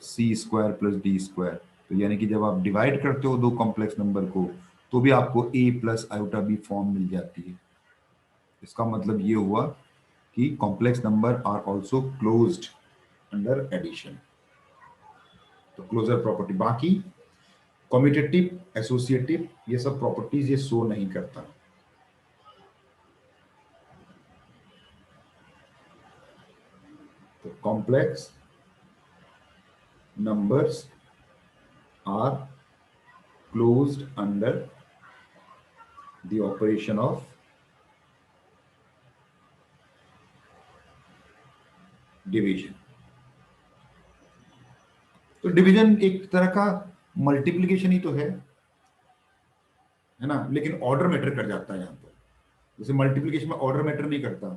C square plus D square. तो यानी कि जब आप डिवाइड करते हो दो कॉम्प्लेक्स नंबर को, तो भी आपको A plus iota B form मिल जाती है। इसका मतलब ये हुआ कि complex number are also closed under addition. तो क्लोजर प्रॉपर्टी, बाकी कम्यूटेटिव, एसोसिएटिव, ये सब प्रॉपर्टीज ये शो नहीं करता। तो complex numbers are closed under the operation of division. तो डिवीजन एक तरह का मल्टीप्लिकेशन ही तो है ना, लेकिन ऑर्डर मैटर कर जाता है यहाँ पर। जैसे मल्टीप्लिकेशन में ऑर्डर मैटर नहीं करता,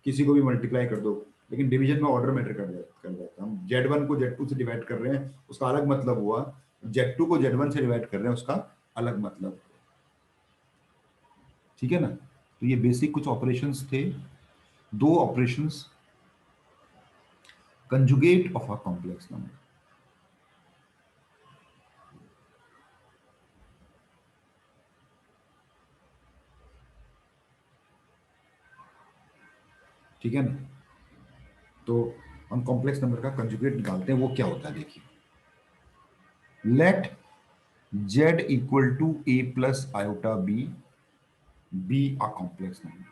किसी को भी मल्टीप्लाई कर दो, लेकिन डिवीजन में ऑर्डर मैटर कर जाता। हम Z1 को Z2 से डिवाइड कर रहे हैं, उसका अलग मतलब हुआ, Z2 को Z1 से डिवाइड कर रहे हैं, उसका अलग मतलब। ठीक है ना, तो ये बेसिक कुछ ऑपरेशंस थे, दो operations, conjugate of a complex number. ठीक है ना, तो हम कॉम्प्लेक्स नंबर का कंजुगेट निकालते हैं, वो क्या होता है देखिए। Let z equal to a plus iota b a complex number.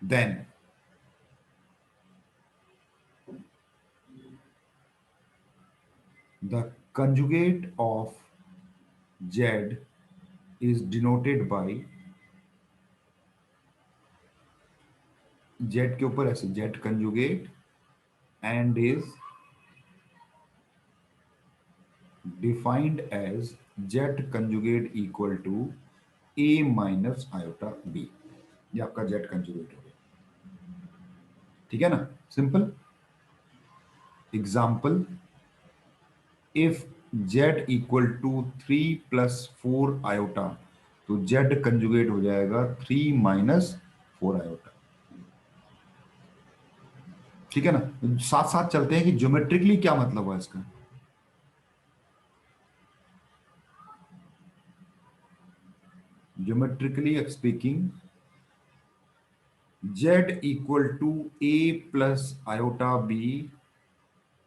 Then the conjugate of z is denoted by z के ऊपर ऐसे z conjugate and is defined as z conjugate equal to a minus iota b. ये आपका z conjugate हो गया, ठीक है ना, simple example. If z equal to 3 + 4 iota, तो z कंजुगेट हो जाएगा 3 - 4 आयोटा, ठीक है ना. साथ साथ चलते हैं कि ज्योमेट्रिकली क्या मतलब हुआ इसका. Geometrically speaking, z equal to a plus iota b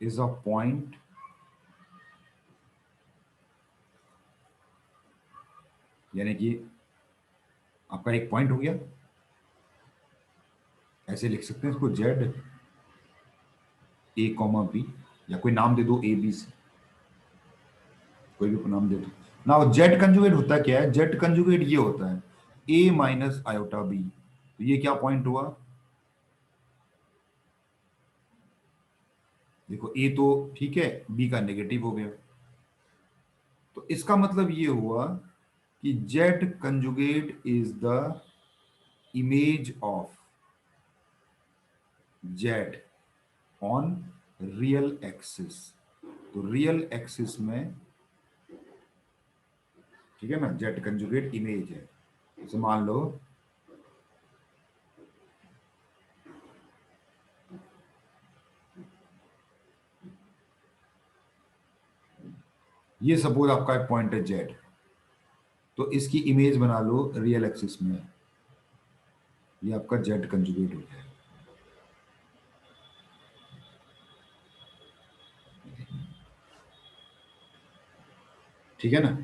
is a point, यानी कि आपका एक पॉइंट हो गया. ऐसे लिख सकते हैं इसको, z a कॉमा b, या कोई नाम दे दो a b से, कोई भी नाम दे दो. नाउ जेड कंजुगेट होता क्या है, जेड कंजुगेट ये होता है a माइनस आयोटा b. तो ये क्या पॉइंट हुआ, देखो a तो ठीक है, b का नेगेटिव हो गया. तो इसका मतलब ये हुआ कि Z conjugate is the image of Z on real axis. तो रियल एक्सिस में, ठीक है ना, जेड कंजुगेट इमेज है. जैसे मान लो ये सपोज आपका एक पॉइंट है जेड, तो इसकी इमेज बना लो रियल एक्सिस में, ये आपका जेड कंजुगेट हो जाएगा. ठीक है ना.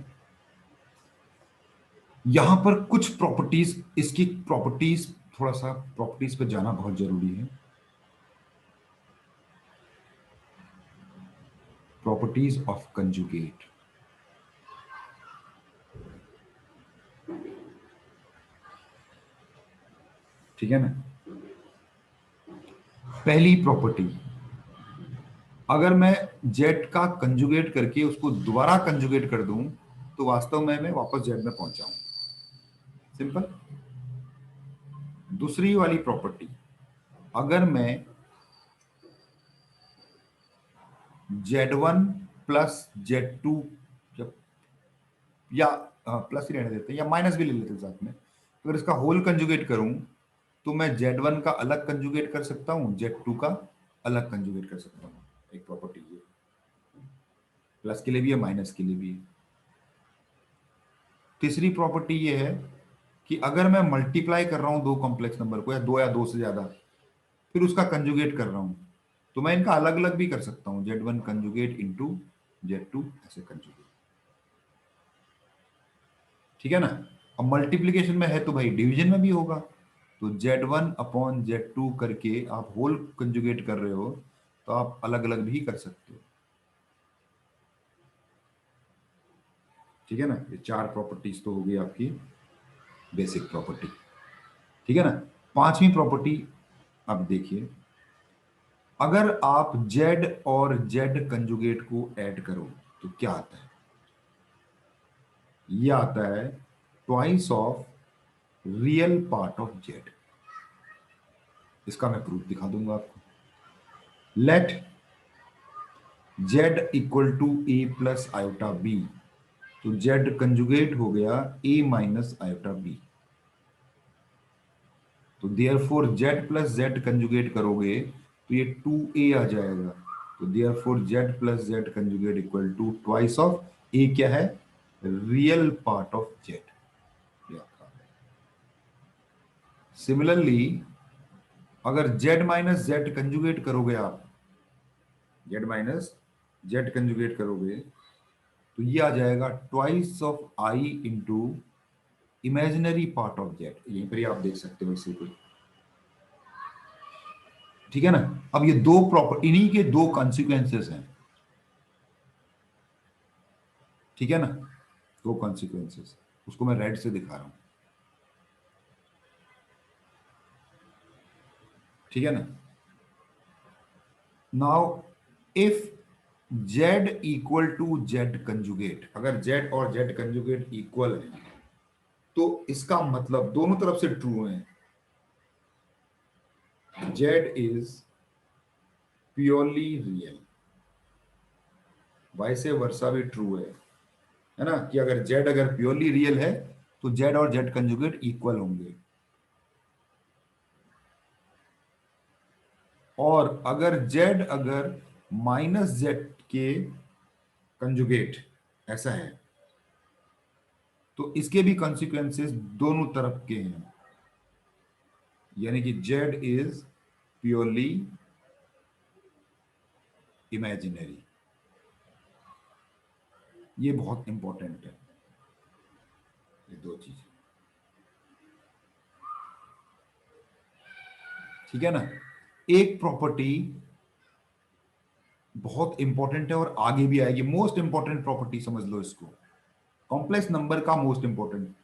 यहां पर कुछ प्रॉपर्टीज, इसकी प्रॉपर्टीज, थोड़ा सा प्रॉपर्टीज पे जाना बहुत जरूरी है. प्रॉपर्टीज ऑफ कंजुगेट, ठीक है ना. पहली प्रॉपर्टी, अगर मैं जेड का कंजुगेट करके उसको दोबारा कंजुगेट कर दूं, तो वास्तव में मैं वापस जेड में पहुंच जाऊं. सिंपल. दूसरी वाली प्रॉपर्टी, अगर मैं Z1 प्लस Z2, या प्लस ही रहने देते हैं, या माइनस भी ले लेते हैं साथ में, तो अगर इसका होल कंजुगेट करूं, तो मैं Z1 का अलग कंजुगेट कर सकता हूं, Z2 का अलग कंजुगेट कर सकता हूं. एक प्रॉपर्टी है, प्लस के लिए भी है, माइनस के लिए भी है. तीसरी प्रॉपर्टी ये है कि अगर मैं मल्टीप्लाई कर रहा हूं दो कॉम्प्लेक्स नंबर को, या दो से ज्यादा, फिर उसका कंजुगेट कर रहा हूं, तो मैं इनका अलग अलग भी कर सकता हूं, Z1 कंजुगेट इंटू Z2 ऐसे कंजुगेट. ठीक है ना. अब मल्टीप्लीकेशन में है तो भाई डिवीजन में भी होगा, तो Z1 अपॉन Z2 करके आप होल कंजुगेट कर रहे हो, तो आप अलग अलग भी कर सकते हो. ठीक है ना. ये चार प्रॉपर्टीज तो हो गई आपकी बेसिक प्रॉपर्टी. ठीक है ना. पांचवी प्रॉपर्टी, अब देखिए, अगर आप Z और Z कंजुगेट को ऐड करो तो क्या आता है. ये आता है twice of real part of Z. इसका मैं प्रूफ दिखा दूंगा आपको. Let Z equal to a plus iota b, तो Z कंजुगेट हो गया a माइनस आयोटा b. तो therefore Z plus Z conjugate करोगे तो ये 2a आ जाएगा. तो therefore Z plus Z conjugate equal to twice of a. क्या है, real part of Z. Similarly अगर z माइनस जेड कंजुगेट करोगे आप, z माइनस जेड कंजुगेट करोगे तो ये आ जाएगा twice of I into imaginary part of Z. यहीं पर ही आप देख सकते हो इसे कोई, ठीक है ना। अब ये दो प्रॉपर, इन्हीं के दो कॉन्सिक्वेंसेस हैं, ठीक है ना, दो कॉन्सिक्वेंसेस। उसको मैं रेड से दिखा रहा हूं, ठीक है ना। Now if z equal to Z conjugate, अगर z और z कंजुगेट इक्वल है तो इसका मतलब दोनों तरफ से ट्रू है, z इज प्योरली रियल, वैसे वर्षा भी ट्रू है ना, कि अगर z अगर प्योरली रियल है तो z और z कंजुगेट इक्वल होंगे, और अगर z अगर माइनस जेड के कंजुगेट ऐसा है तो इसके भी कॉन्सिक्वेंसेस दोनों तरफ के हैं, यानी कि z इज प्योरली इमेजिनरी। ये बहुत इंपॉर्टेंट है, ये दो चीज, ठीक है ना। एक प्रॉपर्टी बहुत इंपॉर्टेंट है और आगे भी आएगी, मोस्ट इंपॉर्टेंट प्रॉपर्टी समझ लो इसको, कॉम्प्लेक्स नंबर का मोस्ट इंपॉर्टेंट।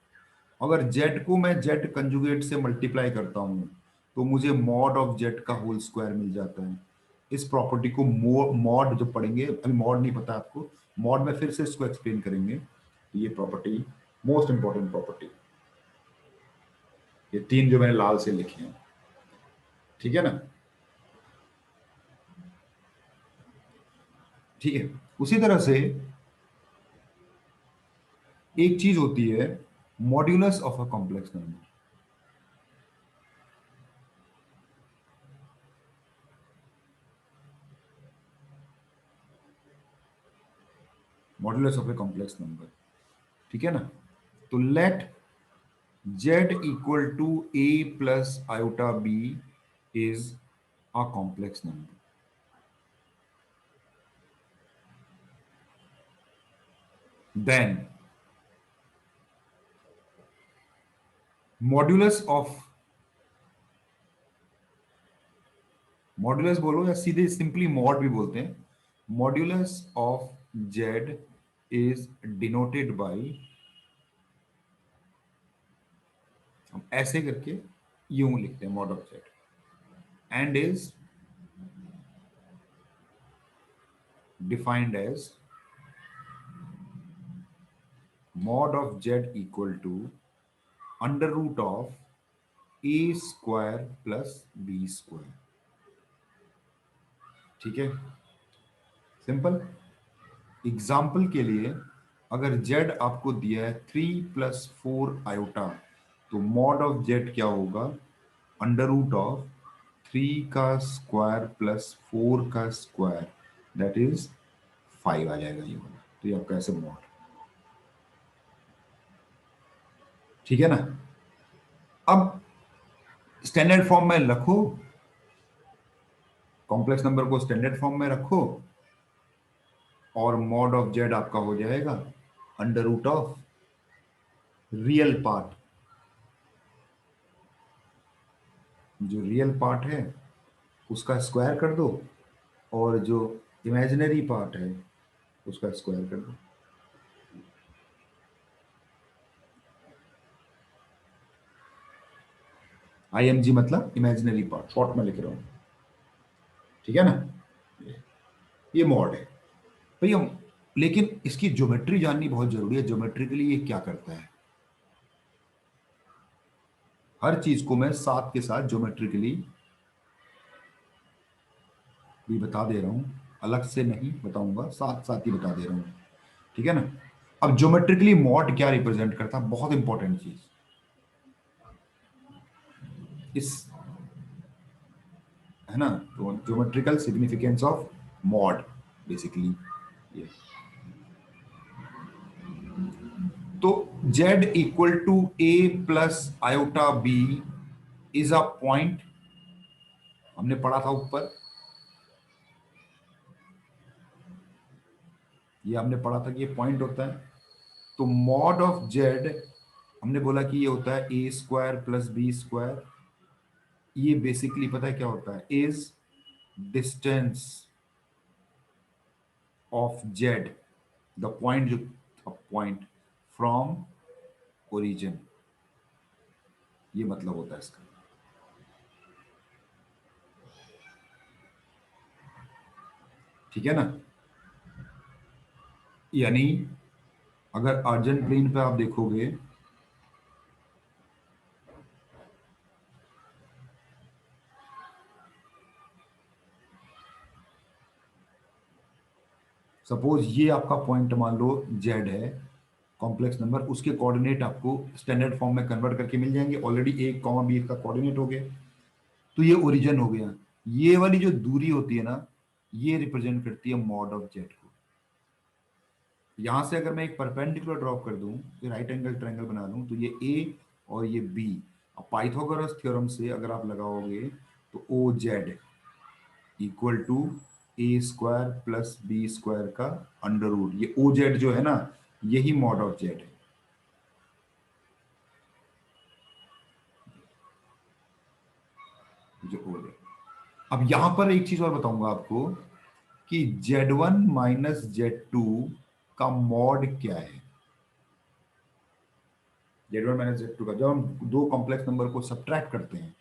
अगर z को मैं z कंजुगेट से मल्टीप्लाई करता हूं तो मुझे मॉड ऑफ z का होल स्क्वायर मिल जाता है। इस प्रॉपर्टी को मॉड जो पढ़ेंगे, अभी मॉड नहीं पता आपको, मॉड में फिर से इसको एक्सप्लेन करेंगे। ये प्रॉपर्टी मोस्ट इंपॉर्टेंट प्रॉपर्टी, ये तीन जो मैंने लाल से लिखे हैं, ठीक है ना। ठीक है, उसी तरह से एक चीज होती है modulus of a complex number. Modulus of a complex number, ठीक है ना। तो let z equal to a plus iota b is a complex number, then modulus of, modulus बोलो या सीधे सिंपली मॉड भी बोलते हैं, modulus of z is denoted by, हम ऐसे करके यूं लिखते हैं mod of z, and is defined as mod of z equal to under root of A square plus B square, ठीक है, सिंपल। एग्जाम्पल के लिए अगर z आपको दिया है 3 + 4 तो मॉड ऑफ z क्या होगा, अंडर रूट ऑफ 3 का स्क्वायर प्लस 4 का स्क्वायर, दैट इज 5 आ जाएगा ये वाला। तो ये आपका ऐसे मॉड, ठीक है ना। अब स्टैंडर्ड फॉर्म में रखो, कॉम्प्लेक्स नंबर को स्टैंडर्ड फॉर्म में रखो और मॉड ऑफ जेड आपका हो जाएगा under root of real part, जो रियल पार्ट है उसका स्क्वायर कर दो और जो इमेजिनरी पार्ट है उसका स्क्वायर कर दो। IMG मतलब इमेजिनरी पार्ट, शॉर्ट में लिख रहा हूं, ठीक है ना। ये मॉड है भैया, लेकिन इसकी ज्योमेट्री जाननी बहुत जरूरी है। ज्योमेट्रिकली ये क्या करता है, हर चीज को मैं साथ के साथ ज्योमेट्रिकली भी बता दे रहा हूं, अलग से नहीं बताऊंगा, साथ साथ ही बता दे रहा हूं, ठीक है ना। अब ज्योमेट्रिकली मॉड क्या रिप्रेजेंट करता है, बहुत इंपॉर्टेंट चीज इस, है ना, तो geometrical significance of mod basically ये। तो z equal to a plus iota b is a point हमने पढ़ा था ऊपर, ये हमने पढ़ा था कि ये पॉइंट होता है। तो मॉड ऑफ जेड हमने बोला कि ये होता है ए स्क्वायर प्लस बी स्क्वायर। ये बेसिकली पता है क्या होता है, is distance of Z, the point, जो पॉइंट फ्रॉम ओरिजिन, ये मतलब होता है इसका। ठीक है ना? यानी अगर अर्जेंट प्लेन पे आप देखोगे, सपोज ये आपका पॉइंट मान लो जेड है, कॉम्प्लेक्स नंबर, उसके कोऑर्डिनेट आपको स्टैंडर्ड फॉर्म में कन्वर्ट करके मिल जाएंगे ऑलरेडी, ए कॉमा बी का कोऑर्डिनेट हो गया। तो ये ओरिजिन हो गया। ये वाली जो दूरी होती है ना, ये रिप्रेजेंट करती है मॉड ऑफ जेड को। यहां से अगर मैं एक परपेंडिकुलर ड्रॉ कर दूं, राइट एंगल ट्रायंगल बना दूं, तो ये ए और ये बी, अब पाइथागोरस थ्योरम से अगर आप लगाओगे तो O Z equal to A square plus B square का अंडर रूट, ये ओ जेड जो है ना, यही मॉड ऑफ जेड है। जो ओ जेड। अब यहां पर एक चीज और बताऊंगा आपको कि Z1 माइनस Z2 का मॉड क्या है। Z1 माइनस Z2 का, जब हम दो कॉम्प्लेक्स नंबर को सब्ट्रैक्ट करते हैं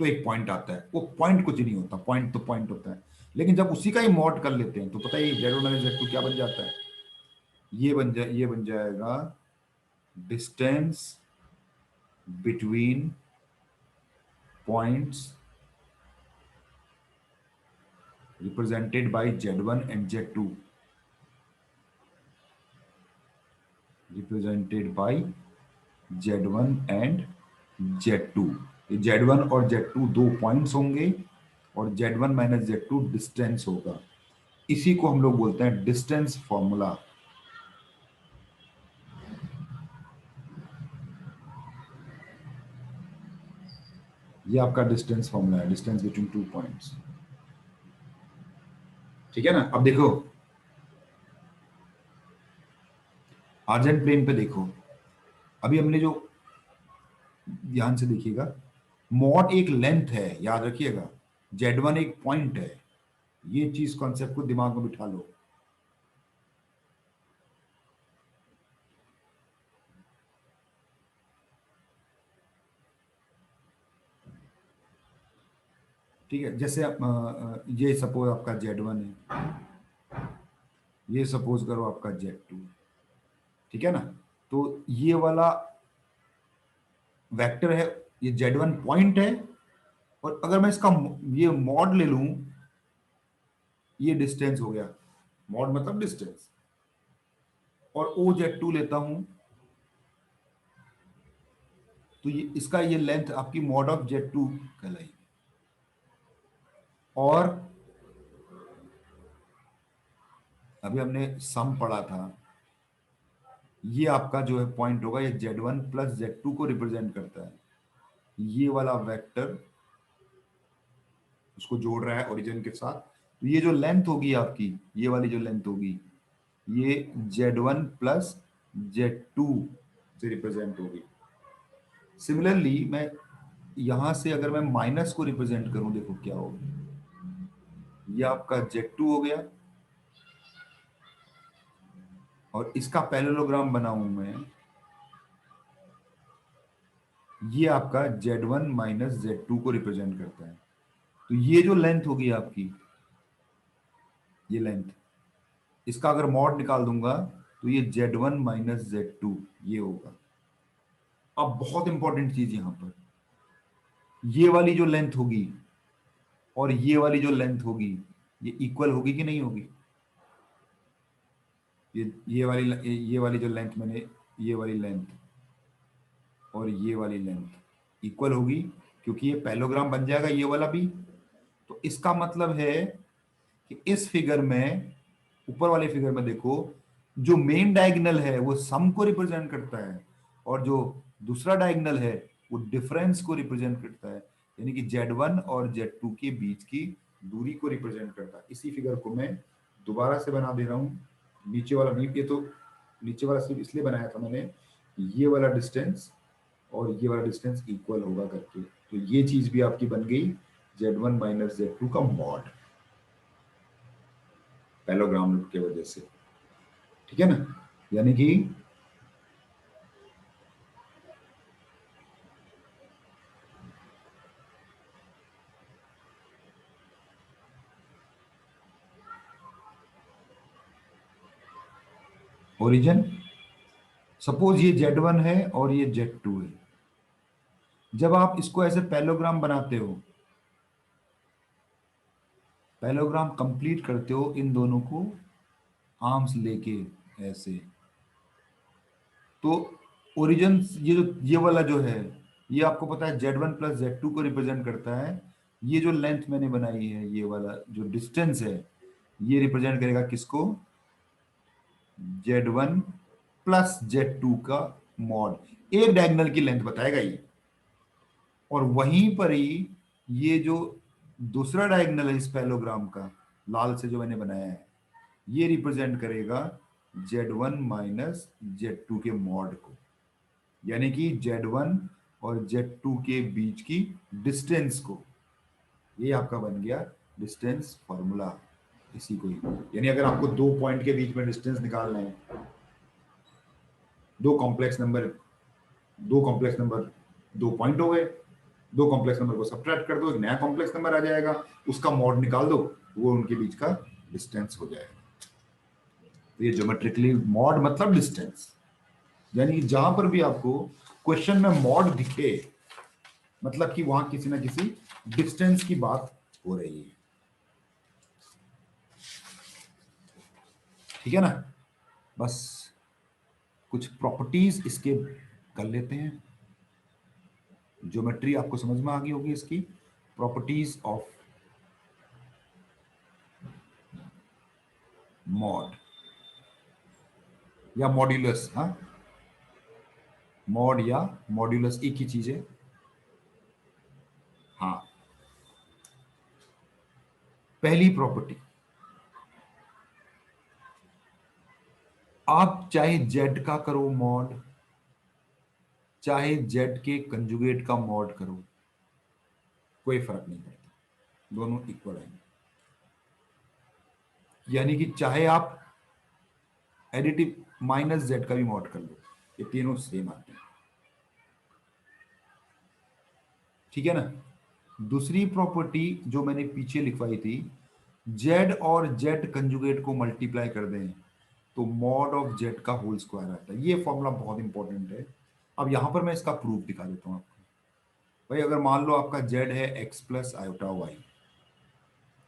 तो एक पॉइंट आता है, वो पॉइंट कुछ नहीं होता, पॉइंट तो पॉइंट होता है। लेकिन जब उसी का ही मॉड कर लेते हैं तो पता है Z1 माइनस Z2 क्या बन जाता है, ये बन जाएगा distance between points represented by Z1 and Z2, represented by Z1 and Z2। Z1 और Z2 दो पॉइंट्स होंगे और Z1 माइनस Z2 डिस्टेंस होगा। इसी को हम लोग बोलते हैं डिस्टेंस फॉर्मूला। ये आपका डिस्टेंस फॉर्मूला है, डिस्टेंस बिटवीन टू पॉइंट्स। ठीक है ना? अब देखो अर्जेंट प्लेन पे देखो, अभी हमने जो, ध्यान से देखिएगा, मॉड एक लेंथ है, याद रखिएगा, Z1 एक पॉइंट है। ये चीज कॉन्सेप्ट को दिमाग में बिठा लो। ठीक है, जैसे ये सपोज आपका Z1 है, ये सपोज करो आपका Z2। ठीक है ना? तो ये वाला वेक्टर है, ये Z1 पॉइंट है, और अगर मैं इसका ये मॉड ले लूं, ये डिस्टेंस हो गया, मॉड मतलब डिस्टेंस, और ओ Z2 लेता हूं, तो ये इसका ये लेंथ आपकी मॉड ऑफ Z2 कहलाएगी। और अभी हमने सम पढ़ा था, ये आपका जो है पॉइंट होगा, ये Z1 प्लस Z2 को रिप्रेजेंट करता है। ये वाला वेक्टर उसको जोड़ रहा है ओरिजिन के साथ। तो ये जो लेंथ होगी आपकी, ये वाली जो लेंथ होगी, ये Z1 प्लस Z2 से रिप्रेजेंट होगी। सिमिलरली मैं यहां से अगर मैं माइनस को रिप्रेजेंट करूं, देखो क्या होगा, ये आपका Z2 हो गया, और इसका पैरेललोग्राम बनाऊं मैं, ये आपका Z1 माइनस Z2 को रिप्रेजेंट करता है। तो ये जो लेंथ होगी आपकी, ये लेंथ, इसका अगर मॉड निकाल दूंगा तो ये Z1 माइनस Z2 ये होगा। अब बहुत इंपॉर्टेंट चीज यहां पर, ये वाली जो लेंथ होगी और ये वाली जो लेंथ होगी, ये इक्वल होगी कि नहीं होगी? ये वाली जो लेंथ मैंने, ये वाली लेंथ और ये वाली लेंथ इक्वल होगी, क्योंकि ये पैरेललोग्राम बन जाएगा ये वाला भी। तो इसका मतलब है कि इस फिगर में, ऊपर वाले फिगर में देखो, जो मेन डायगोनल है वो सम को रिप्रेजेंट करता है, और जो दूसरा डायगोनल है वो डिफरेंस को रिप्रेजेंट करता है। यानी कि Z1 और Z2 के बीच की दूरी को रिप्रेजेंट करता है। इसी फिगर को मैं दोबारा से बना दे रहा हूं, नीचे वाला नहीं, ये तो नीचे वाला सिर्फ इसलिए बनाया था मैंने, ये वाला डिस्टेंस और ये वाला डिस्टेंस इक्वल होगा करके, तो ये चीज भी आपकी बन गई Z1 माइनस Z2 का मॉड, पैलोग्राम की वजह से। ठीक है ना, यानी कि ओरिजिन, सपोज ये Z1 है और ये Z2 है, जब आप इसको ऐसे पैलोग्राम बनाते हो, पैलोग्राम कंप्लीट करते हो इन दोनों को आर्म्स लेके ऐसे, तो ओरिजिन ये वाला जो है, ये आपको पता है Z1 प्लस Z2 को रिप्रेजेंट करता है। ये जो लेंथ मैंने बनाई है, ये वाला जो डिस्टेंस है, ये रिप्रेजेंट करेगा किसको, Z1 प्लस Z2 का मॉड, एक डायगोनल की लेंथ बताएगा ये। और वहीं पर ही ये जो दूसरा डायगोनल है इस पैलोग्राम का, लाल से जो मैंने बनाया है, ये रिप्रेजेंट करेगा Z1 माइनस Z2 के मॉड को, यानी कि Z1 और Z2 के बीच की डिस्टेंस को। ये आपका बन गया डिस्टेंस फॉर्मूला, इसी को ही, यानी अगर आपको दो पॉइंट के बीच में डिस्टेंस निकालना है, दो कॉम्प्लेक्स नंबर, दो कॉम्प्लेक्स नंबर, दो पॉइंट हो गए, दो कॉम्प्लेक्स नंबर को सब्ट्रैक्ट कर दो, एक नया कॉम्प्लेक्स नंबर आ जाएगा, उसका मॉड निकाल दो, वो उनके बीच का डिस्टेंस हो जाएगा। तो ये ज्योमेट्रिकली मॉड मतलब डिस्टेंस, यानी कि जहां पर भी आपको क्वेश्चन में मॉड दिखे, मतलब कि वहां किसी ना किसी डिस्टेंस की बात हो रही है। ठीक है ना, बस कुछ प्रॉपर्टीज इसके कर लेते हैं। ज्योमेट्री आपको समझ में आ गई होगी इसकी, प्रॉपर्टीज ऑफ मॉड या मॉड्यूलस। हाँ, मॉड या मॉड्यूलस एक ही चीज है। हाँ, पहली प्रॉपर्टी, आप चाहे जेड का करो मॉड, चाहे जेड के कंजुगेट का मॉड करो, कोई फर्क नहीं पड़ता, दोनों इक्वल है। यानी कि चाहे आप एडिटिव माइनस जेड का भी मॉड कर लो, ये तीनों सेम आते हैं। ठीक है ना, दूसरी प्रॉपर्टी जो मैंने पीछे लिखवाई थी, जेड और जेड कंजुगेट को मल्टीप्लाई कर दें तो मॉड ऑफ जेड का होल स्क्वायर आता है। ये फॉर्मूला बहुत इंपॉर्टेंट है। अब यहां पर मैं इसका प्रूफ दिखा देता हूं आपको। भाई अगर मान लो आपका जेड है एक्स प्लस आयोटा वाई,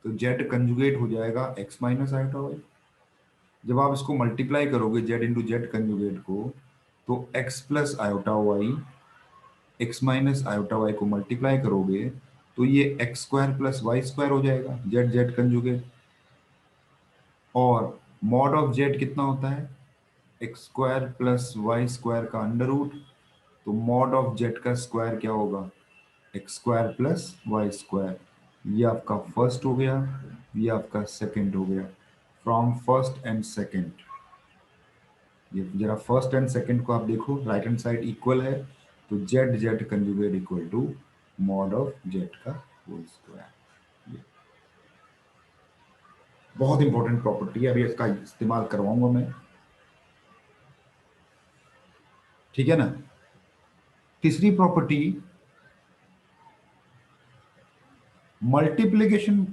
तो जेड कंजुगेट हो जाएगा एक्स माइनस आयोटा वाई। जब आप इसको मल्टीप्लाई करोगे जेड इंटू जेड कंजुगेट को, तो X plus iota Y, X minus iota Y को मल्टीप्लाई करोगे तो ये X square plus Y square हो जाएगा, जेड जेड कंजुगेट। और मॉड ऑफ जेड कितना होता है, X square plus Y square का अंडर रूट, तो मॉड ऑफ जेड का स्क्वायर क्या होगा, X square plus Y square. ये आपका फर्स्ट हो गया, ये आपका सेकंड हो गया। फ्रॉम फर्स्ट एंड सेकंड, ये जरा फर्स्ट एंड सेकंड को आप देखो, राइट हैंड साइड इक्वल है, तो Z Z conjugate equal to mod of Z का होल स्क्वायर। बहुत इंपॉर्टेंट प्रॉपर्टी है, अभी इसका इस्तेमाल करवाऊंगा मैं। ठीक है ना, तीसरी प्रॉपर्टी, मल्टीप्लीकेशन,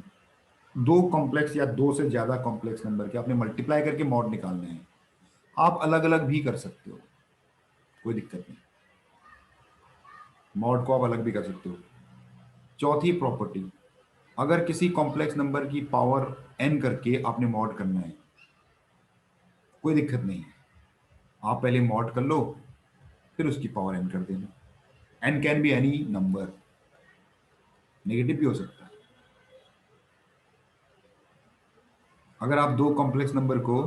दो कॉम्प्लेक्स या दो से ज्यादा कॉम्प्लेक्स नंबर के आपने मल्टीप्लाई करके मॉड निकालने हैं। आप अलग अलग भी कर सकते हो, कोई दिक्कत नहीं, मॉड को आप अलग भी कर सकते हो। चौथी प्रॉपर्टी, अगर किसी कॉम्प्लेक्स नंबर की पावर एन करके आपने मॉड करना है, कोई दिक्कत नहीं है, आप पहले मॉड कर लो, फिर उसकी पावर एन कर देना। N can be any number, negative भी हो सकता है। अगर आप दो कॉम्प्लेक्स नंबर को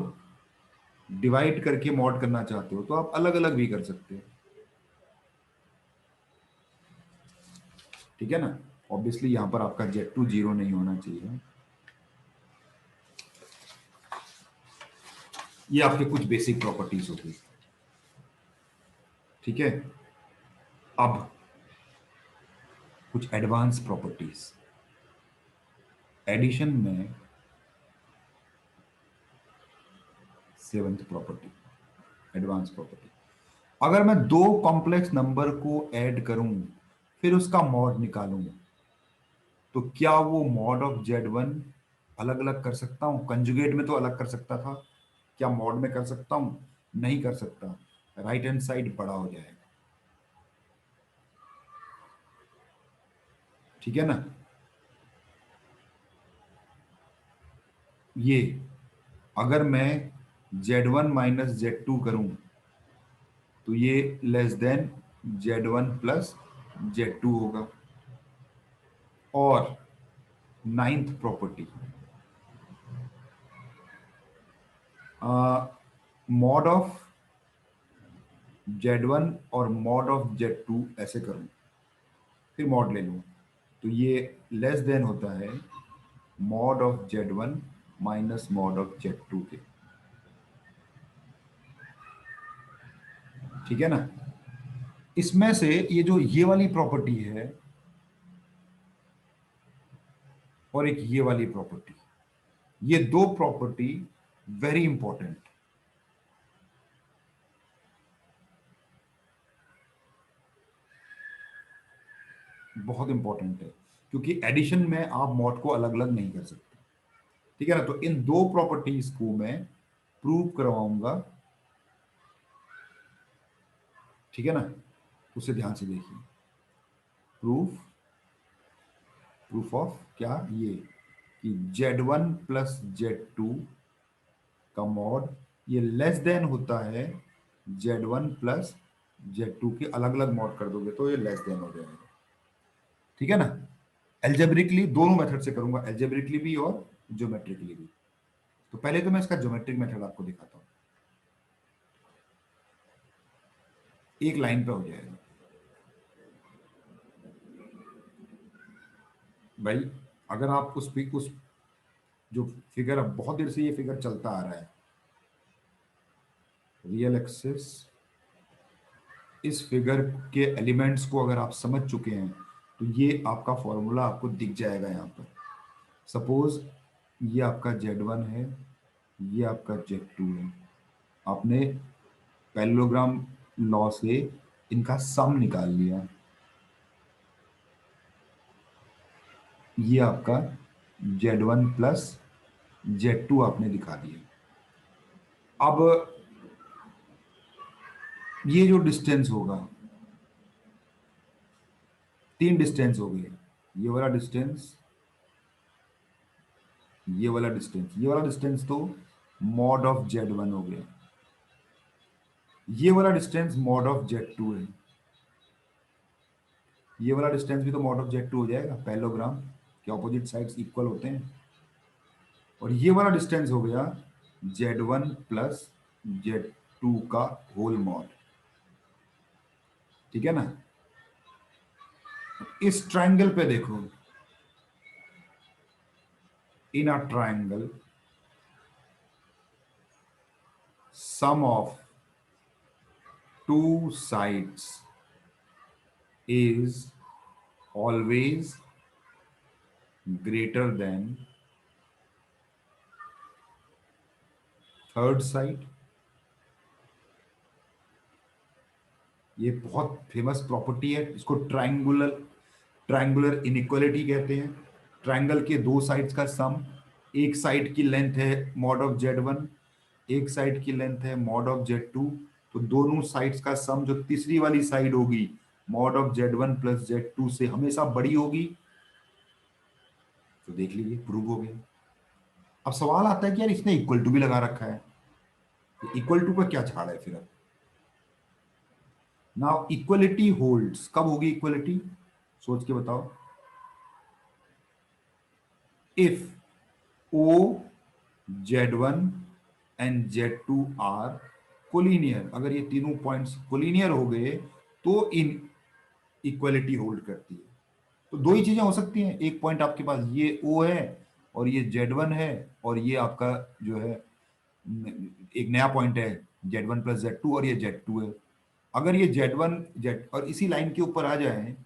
डिवाइड करके मॉड करना चाहते हो तो आप अलग अलग भी कर सकते हो। ठीक है ना, ऑब्वियसली यहां पर आपका Z2 जीरो नहीं होना चाहिए। ये आपके कुछ बेसिक प्रॉपर्टीज होगी, ठीक है। अब कुछ एडवांस प्रॉपर्टीज एडिशन में, सेवंथ प्रॉपर्टी एडवांस प्रॉपर्टी, अगर मैं दो कॉम्प्लेक्स नंबर को ऐड करूं फिर उसका मॉड निकालूं, तो क्या वो मॉड ऑफ Z1 अलग अलग कर सकता हूं? कंजुगेट में तो अलग कर सकता था, क्या मॉड में कर सकता हूं? नहीं कर सकता, राइट हैंड साइड बड़ा हो जाएगा, ठीक है ना। ये अगर मैं Z1 माइनस Z2 करूं तो ये less than Z1 plus Z2 होगा। और ninth property, mod of Z1 और मॉड ऑफ Z2 ऐसे करूं, फिर मॉड ले लूं, तो ये लेस देन होता है mod of Z1 minus mod of Z2 के, ठीक है ना। इसमें से ये जो ये वाली प्रॉपर्टी है और एक ये वाली प्रॉपर्टी, ये दो प्रॉपर्टी वेरी इंपॉर्टेंट, बहुत इंपॉर्टेंट है, क्योंकि एडिशन में आप मॉड को अलग अलग नहीं कर सकते, ठीक है ना। तो इन दो प्रॉपर्टीज को मैं प्रूव करवाऊंगा, ठीक है ना। उसे ध्यान से देखिए, प्रूफ, प्रूफ ऑफ क्या, ये कि Z1 प्लस Z2 का मॉड ये लेस देन होता है Z1 प्लस Z2 के, अलग अलग मॉड कर दोगे तो ये लेस देन हो जाएगा, ठीक है ना। एल्जेब्रिकली दोनों मेथड से करूंगा, एल्जेब्रिकली भी और ज्योमेट्रिकली भी। तो पहले तो मैं इसका ज्योमेट्रिक मेथड आपको दिखाता हूं, एक लाइन पे हो जाएगा भाई। अगर आप उस जो फिगर, अब बहुत देर से ये फिगर चलता आ रहा है, रियल एक्सिस, इस फिगर के एलिमेंट्स को अगर आप समझ चुके हैं तो ये आपका फॉर्मूला आपको दिख जाएगा यहाँ पर। सपोज ये आपका Z1 है, ये आपका Z2 है, आपने पैरेललोग्राम लॉ से इनका सम निकाल लिया, ये आपका Z1 प्लस Z2 आपने दिखा दिया। अब ये जो डिस्टेंस होगा, तीन डिस्टेंस हो गए, ये वाला डिस्टेंस, ये वाला डिस्टेंस, ये वाला डिस्टेंस तो मॉड ऑफ Z1 हो गया, ये वाला डिस्टेंस मॉड ऑफ Z2 है, ये वाला डिस्टेंस भी तो मॉड ऑफ Z2 हो जाएगा, पैरेललोग्राम के ऑपोजिट साइड्स इक्वल होते हैं। और ये वाला डिस्टेंस हो गया Z1 प्लस Z2 का होल मॉड, ठीक है ना। इस ट्रायंगल पे देखो, in a triangle sum of two sides is always greater than third side. ये बहुत फेमस प्रॉपर्टी है, इसको ट्रायंगुलर इनइक्वालिटी कहते हैं। ट्रायंगल के दो साइड्स का सम, एक साइड की लेंथ है मॉड ऑफ Z1, एक साइड की लेंथ है मॉड ऑफ Z2, तो दोनों साइड्स का सम जो तीसरी वाली साइड होगी mod of Z1 plus Z2 से हमेशा बड़ी होगी। तो देख लीजिए, प्रूव हो गया। अब सवाल आता है कि यार इसने इक्वल टू भी लगा रखा है, तो इक्वल टू का क्या छाड़ है फिर। अब नाउ इक्वलिटी होल्ड्स, कब होगी इक्वलिटी, सोच के बताओ। If O Z1 and Z2 are collinear, अगर ये तीनों पॉइंट्स कोलिनियर हो गए तो इन इक्वलिटी होल्ड करती है। तो दो ही चीजें हो सकती हैं, एक पॉइंट आपके पास ये ओ है और ये Z1 है, और ये आपका जो है एक नया पॉइंट है Z1 + Z2, और ये Z2 है। अगर ये Z1 जेड और इसी लाइन के ऊपर आ जाए,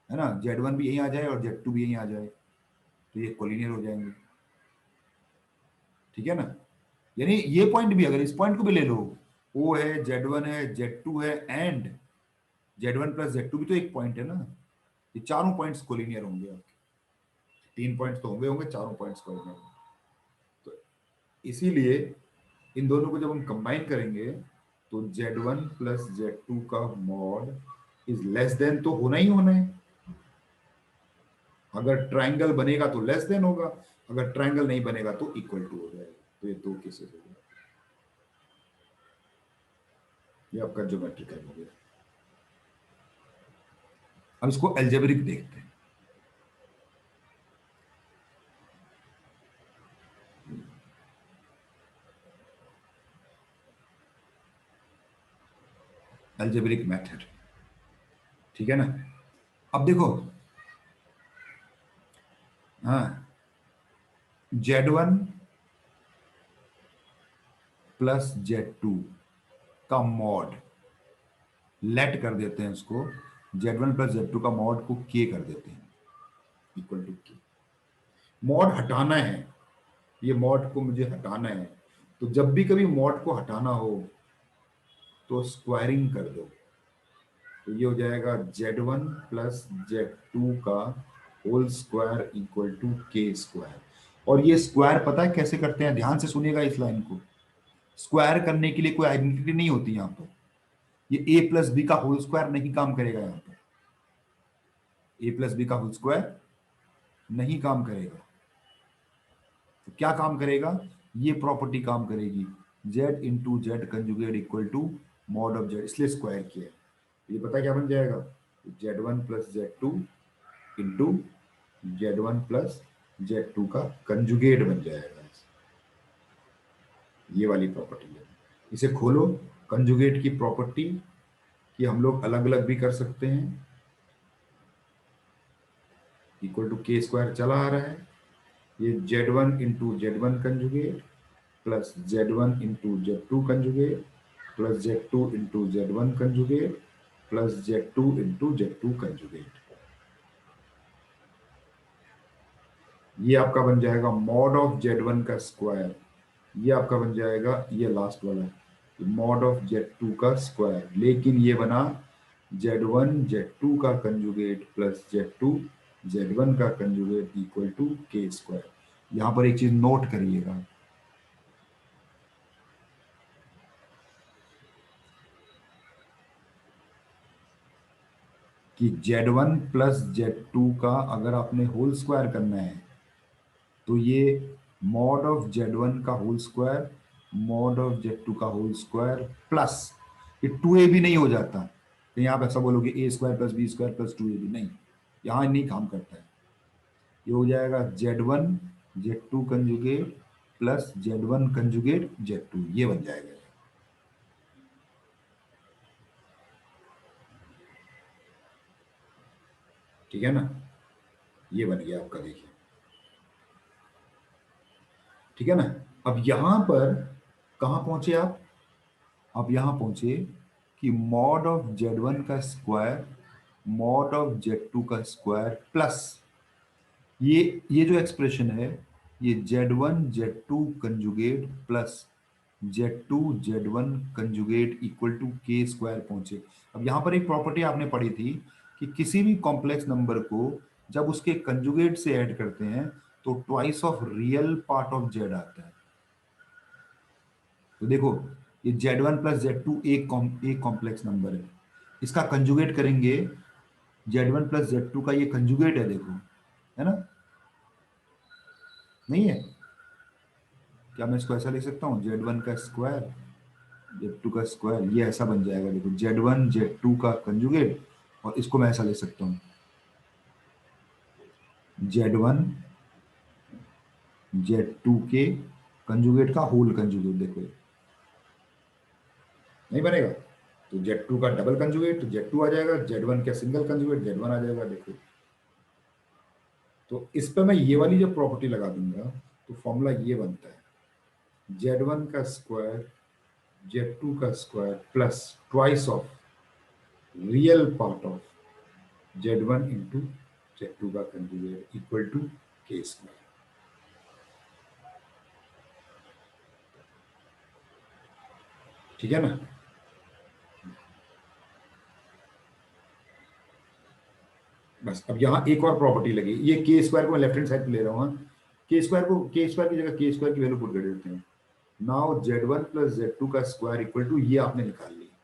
है ना, Z1 भी यहीं आ जाए और Z2 भी यहीं आ जाए, तो ये कोलिनियर हो जाएंगे। ठीक है ना? यानी ये पॉइंट भी, अगर इस पॉइंट को भी ले लो, ओ है, Z1 है, Z2 है, एंड Z1 + Z2 भी तो एक पॉइंट है ना, ये चारों पॉइंट्स कोलिनियर होंगे आपके। तीन पॉइंट्स तो होंगे होंगे, चारों पॉइंट्स कोलिनियर होंगे। तो इसीलिए इन दोनों को जब हम कंबाइन करेंगे तो Z1 + Z2 का मॉड इज लेस देन तो होना ही होना है। अगर ट्राइंगल बनेगा तो लेस देन होगा, अगर ट्राइंगल नहीं बनेगा तो इक्वल टू हो जाएगा। तो ये दो केसेस हो गए। ये आपका ज्योमेट्रिकल हो गया। अब इसको एल्जेब्रिक देखते हैं। एल्जेब्रिक मेथड, ठीक है ना? अब देखो, हाँ, Z1 + Z2 का मॉड लेट कर देते हैं उसको, Z1 + Z2 का मॉड को के कर देते हैं, इक्वल टू के। मॉड हटाना है, ये मॉड को मुझे हटाना है, तो जब भी कभी मॉड को हटाना हो तो स्क्वायरिंग कर दो। तो ये हो जाएगा Z1 + Z2 का होल स्क्वायर इक्वल टू के स्क्वायर। और ये स्क्वायर पता है कैसे करते हैं? ध्यान से सुनिएगा इस लाइन को। स्क्वायर करने के लिए कोई आइडेंटिटी नहीं होती यहाँ पर। ये A + B का होल स्क्वायर नहीं काम करेगा यहाँ पर। A + B का होल स्क्वायर नहीं काम करेगा। तो क्या काम करेगा? ये प्रॉपर्टी काम करेगी, Z × Z conjugate = mod of Z, इसलिए स्क्वायर किया है। ये पता क्या बन जाएगा? Z1 + Z2 into Z1 + Z2 का कंजुगेट बन जाएगा। ये वाली प्रॉपर्टी है। इसे खोलो, कंजुगेट की प्रॉपर्टी कि हम लोग अलग अलग भी कर सकते हैं, इक्वल टू के स्क्वायर चला आ रहा है। ये Z1 × Z1 conjugate plus Z1 × Z2 conjugate plus Z2 × Z1 conjugate plus Z2 × Z2 conjugate, ये आपका बन जाएगा मॉड ऑफ Z1 का स्क्वायर। ये आपका बन जाएगा, ये लास्ट वाला मॉड ऑफ Z2 का स्क्वायर, लेकिन ये बना Z1 Z2 का कंजुगेट प्लस Z2 Z1 का कंजुगेट इक्वल टू के स्क्वायर। यहां पर एक चीज नोट करिएगा, कि Z1 + Z2 का अगर आपने होल स्क्वायर करना है तो ये मॉड ऑफ Z1 का whole square, mod of Z2 का होल स्क्वायर प्लस, ये 2a भी नहीं हो जाता कहीं आप ऐसा बोलोगे A² + B² + 2ab, नहीं, यहां नहीं काम करता है। ये हो जाएगा Z1 Z2 conjugate plus Z1 conjugate Z2, ये बन जाएगा। ठीक है ना? ये बन गया आपका, देखिए। ठीक है ना? अब यहां पर कहां पहुंचे आप? अब यहां पहुंचे कि मॉड ऑफ Z1 का स्क्वायर, मॉड ऑफ Z2 का स्क्वायर प्लस ये जो एक्सप्रेशन है, ये Z1 Z2 conjugate plus Z2 Z1 conjugate equal to के स्क्वायर पहुंचे। अब यहां पर एक प्रॉपर्टी आपने पढ़ी थी कि किसी भी कॉम्प्लेक्स नंबर को जब उसके कंजुगेट से ऐड करते हैं तो twice of real part of Z आता है। तो देखो, ये Z1 + Z2 एक कॉम्प्लेक्स नंबर है, इसका कंजुगेट करेंगे, Z1 + Z2 का ये कंजुगेट है, देखो, है ना? नहीं है? क्या मैं इसको ऐसा लिख सकता हूँ, Z1 का स्क्वायर Z2 का स्क्वायर, ये ऐसा बन जाएगा, देखो, Z1 Z2 का कंजुगेट, और इसको मैं ऐसा लिख सकता हूँ, Z1 Z2 के कंजुगेट का होल कंजुगेट। देखो, नहीं बनेगा, तो Z2 का डबल कंजुगेट तो Z2 आ जाएगा, Z1 का सिंगल कंजुगेट Z1 आ जाएगा। देखो, तो इस पे मैं ये वाली जो प्रॉपर्टी लगा दूंगा तो फॉर्मूला ये बनता है Z1 का स्क्वायर Z2 का square plus twice of real part of Z1 into Z2 का कंजुगेट इक्वल टू के स्क्वायर। ठीक है ना? बस अब यहाँ एक और प्रॉपर्टी लगी, ये के स्क्वायर को मैं लेफ्ट हैंड साइड पे ले रहा हूँ, के स्क्वायर की जगह के स्क्वायर की वैल्यू पुट कर देते हैं। नाउ Z1 प्लस Z2 का स्क्वायर इक्वल टू ये आपने निकाल लिया।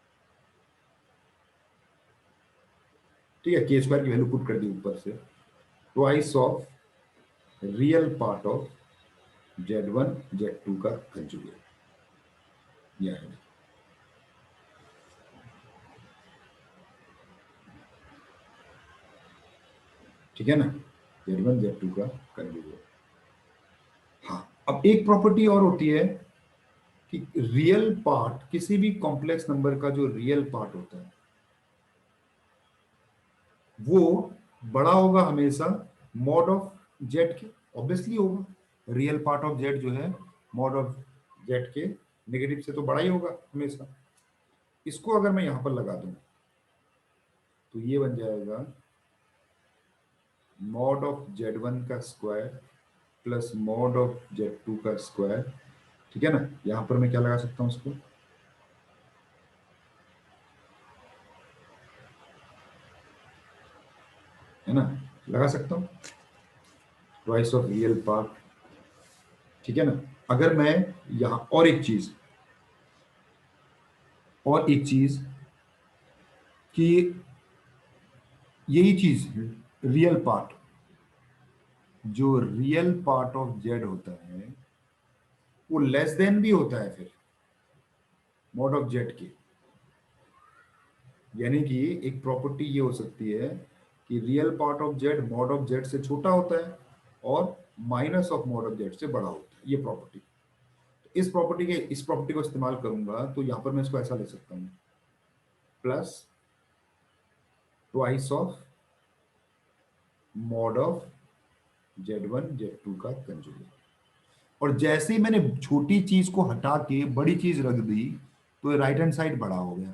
ठीक है, के स्क्वायर की वैल्यू पुट कर दी ऊपर से, twice of real part of Z1 Z2 का कंजुगेट, यह है। ठीक है ना, Z1 Z2 का कंजुगेट। हाँ, अब एक प्रॉपर्टी और होती है कि रियल पार्ट, किसी भी कॉम्प्लेक्स नंबर का जो रियल पार्ट होता है वो बड़ा होगा हमेशा मॉड ऑफ जेड के, ऑब्वियसली होगा। रियल पार्ट ऑफ जेड जो है मॉड ऑफ जेड के नेगेटिव से तो बड़ा ही होगा हमेशा। इसको अगर मैं यहां पर लगा दूं तो ये बन जाएगा मॉड ऑफ Z1 का square plus mod of Z2 का स्क्वायर। ठीक है ना, यहां पर मैं क्या लगा सकता हूं उसको, है ना, लगा सकता हूं ट्वाइस ऑफ रियल पार्ट। ठीक है ना, अगर मैं यहां और एक चीज कि यही चीज रियल पार्ट, जो रियल पार्ट ऑफ जेड होता है वो लेस देन भी होता है फिर मॉड ऑफ जेड के। यानी कि एक प्रॉपर्टी ये हो सकती है कि real part of Z mod of Z से छोटा होता है और minus of mod of Z से बड़ा होता है, ये प्रॉपर्टी। इस प्रॉपर्टी को इस्तेमाल करूंगा तो यहां पर मैं इसको ऐसा ले सकता हूं, plus twice of mod of Z1 Z2 का कंजुगेट। और जैसे ही मैंने छोटी चीज को हटा के बड़ी चीज रख दी तो राइट हैंड साइड बड़ा हो गया।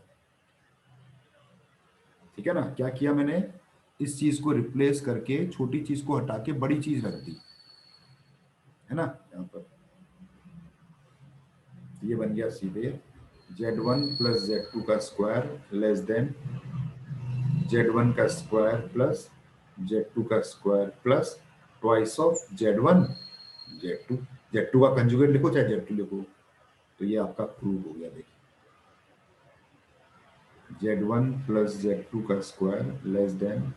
ठीक है ना, क्या किया मैंने, इस चीज को रिप्लेस करके छोटी चीज को हटा के बड़ी चीज रख दी, है ना। यहाँ पर ये बन गया सीधे Z1 प्लस Z2 का स्क्वायर लेस देन Z1 का स्क्वायर प्लस Z2 का square plus twice of Z1 Z2। Z2 का कंजुगेट लिखो चाहे Z2 लिखो, तो ये आपका प्रूव हो गया। देखिए Z1 प्लस Z2 का square less than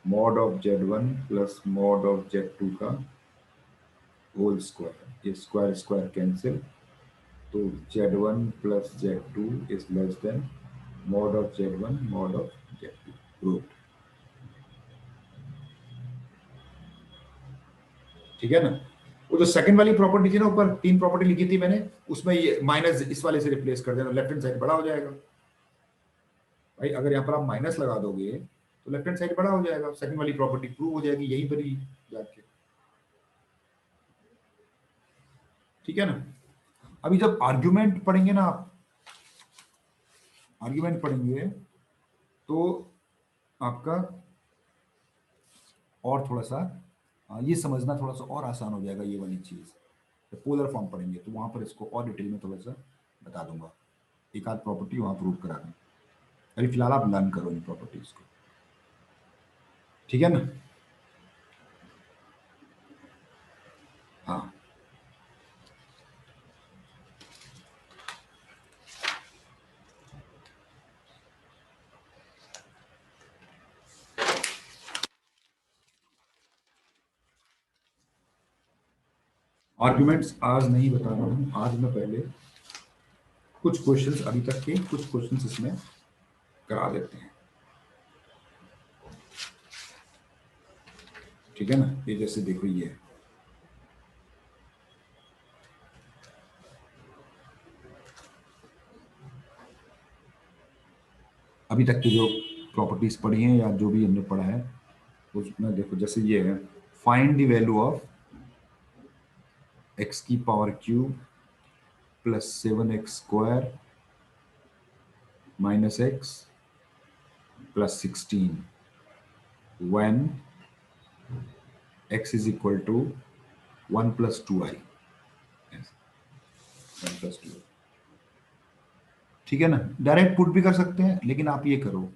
mod of Z1 plus mod of Z2 का होल स्क्वायर। ये स्क्वायर स्क्वायर कैंसिल, तो Z1 plus Z2 is less than mod of Z1 mod of Z2, proved. ठीक है ना, वो जो second वाली प्रॉपर्टी थी ना, ऊपर तीन प्रॉपर्टी लिखी थी मैंने, उसमें ये माइनस इस वाले से रिप्लेस कर देना, लेफ्ट हैंड साइड बड़ा हो जाएगा। भाई अगर यहाँ पर आप माइनस लगा दोगे तो लेफ्ट हैंड साइड बड़ा हो जाएगा, सेकंड वाली प्रॉपर्टी प्रूव हो जाएगी यहीं पर ही जाके। ठीक है ना, अभी जब आर्ग्यूमेंट पढ़ेंगे ना आप, आर्ग्यूमेंट पढ़ेंगे तो आपका और थोड़ा सा ये समझना थोड़ा सा और आसान हो जाएगा ये वाली चीज। जब पोलर फॉर्म पढ़ेंगे तो वहां पर इसको और डिटेल में थोड़ा सा बता दूंगा, एक आध प्रॉपर्टी वहां प्रूव करा दूंगा। अभी फिलहाल आप लर्न करो इन प्रॉपर्टीज को। ठीक है ना, हाँ। आर्ग्यूमेंट्स आज नहीं बता रहा हूँ, आज मैं पहले कुछ क्वेश्चंस, अभी तक के कुछ क्वेश्चंस इसमें करा देते हैं। ठीक है ना, ये जैसे देखो ये है, अभी तक की जो प्रॉपर्टीज पढ़ी हैं या जो भी हमने पढ़ा है उसमें देखो, जैसे ये है find the value of X की power cube plus 7x² minus X plus 16 when x is equal to 1 plus 2i. Yes, 1 plus 2i. ठीक है ना, डायरेक्ट पुट भी कर सकते हैं, लेकिन आप ये करो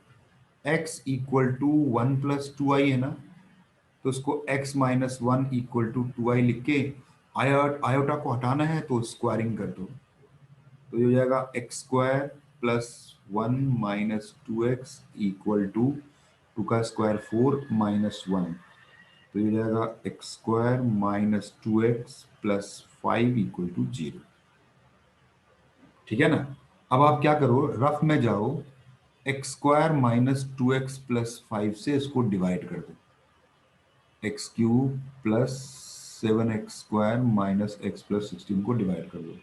x equal to 1 plus 2i है ना, तो उसको x minus 1 equal to 2i लिख के आयोटा को हटाना है तो स्क्वायरिंग कर दो, तो ये हो जाएगा x² plus 1 minus 2x equal to 2 का स्क्वायर 4 माइनस 1, तो ये हो जाएगा x² minus 2x plus 5 equal to 0। ठीक है ना, अब आप क्या करो, रफ में जाओ, x² माइनस 2x प्लस 5 से इसको डिवाइड कर दो, x³ plus 7x² minus x plus 16 को डिवाइड कर दो,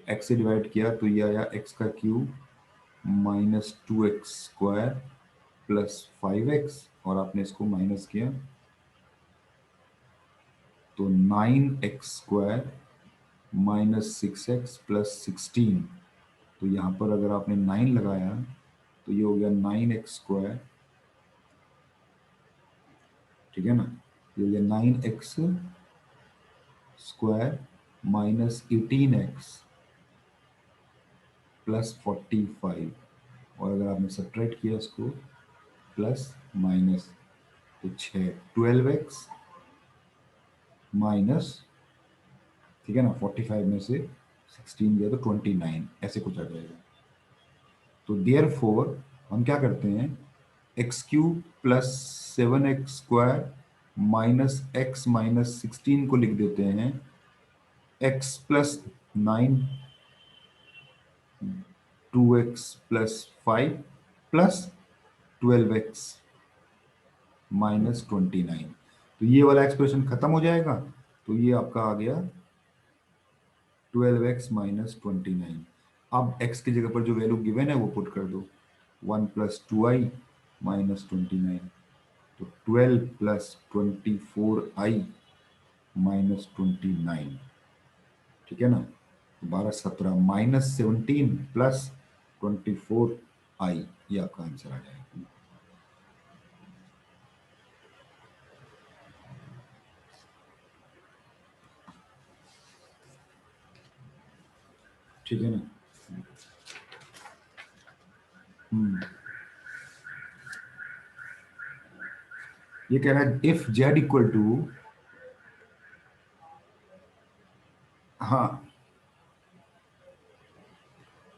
x से डिवाइड किया तो ये आया x का cube minus 2x² plus 5x, और आपने इसको माइनस किया तो 9x² माइनस 6x प्लस 16, तो यहाँ पर अगर आपने 9 लगाया तो ये हो गया 9x², ठीक है ना, ये हो गया 9x² माइनस 18x प्लस 45, और अगर आपने सब्ट्रैक्ट किया इसको प्लस माइनस तो 12x माइनस, ठीक है ना, 45 में से 16 गया तो 29, ऐसे कुछ आ जाएगा। तो देयरफॉर हम क्या करते हैं, x³ plus 7x² minus x minus 16 को लिख देते हैं x plus 9 2x plus 5 plus 12x minus 29, तो ये वाला एक्सप्रेशन खत्म हो जाएगा, तो ये आपका आ गया 12x माइनस 29। अब x की जगह पर जो वैल्यू गिवन है वो पुट कर दो, 1 प्लस 2i माइनस 29, तो 12 प्लस 24i माइनस 29, ठीक है ना, 12 17 माइनस 17 प्लस 24i, ये आपका आंसर आ जाएगा। ठीक है ना, ये कह रहा है इफ z इक्वल टू, हाँ,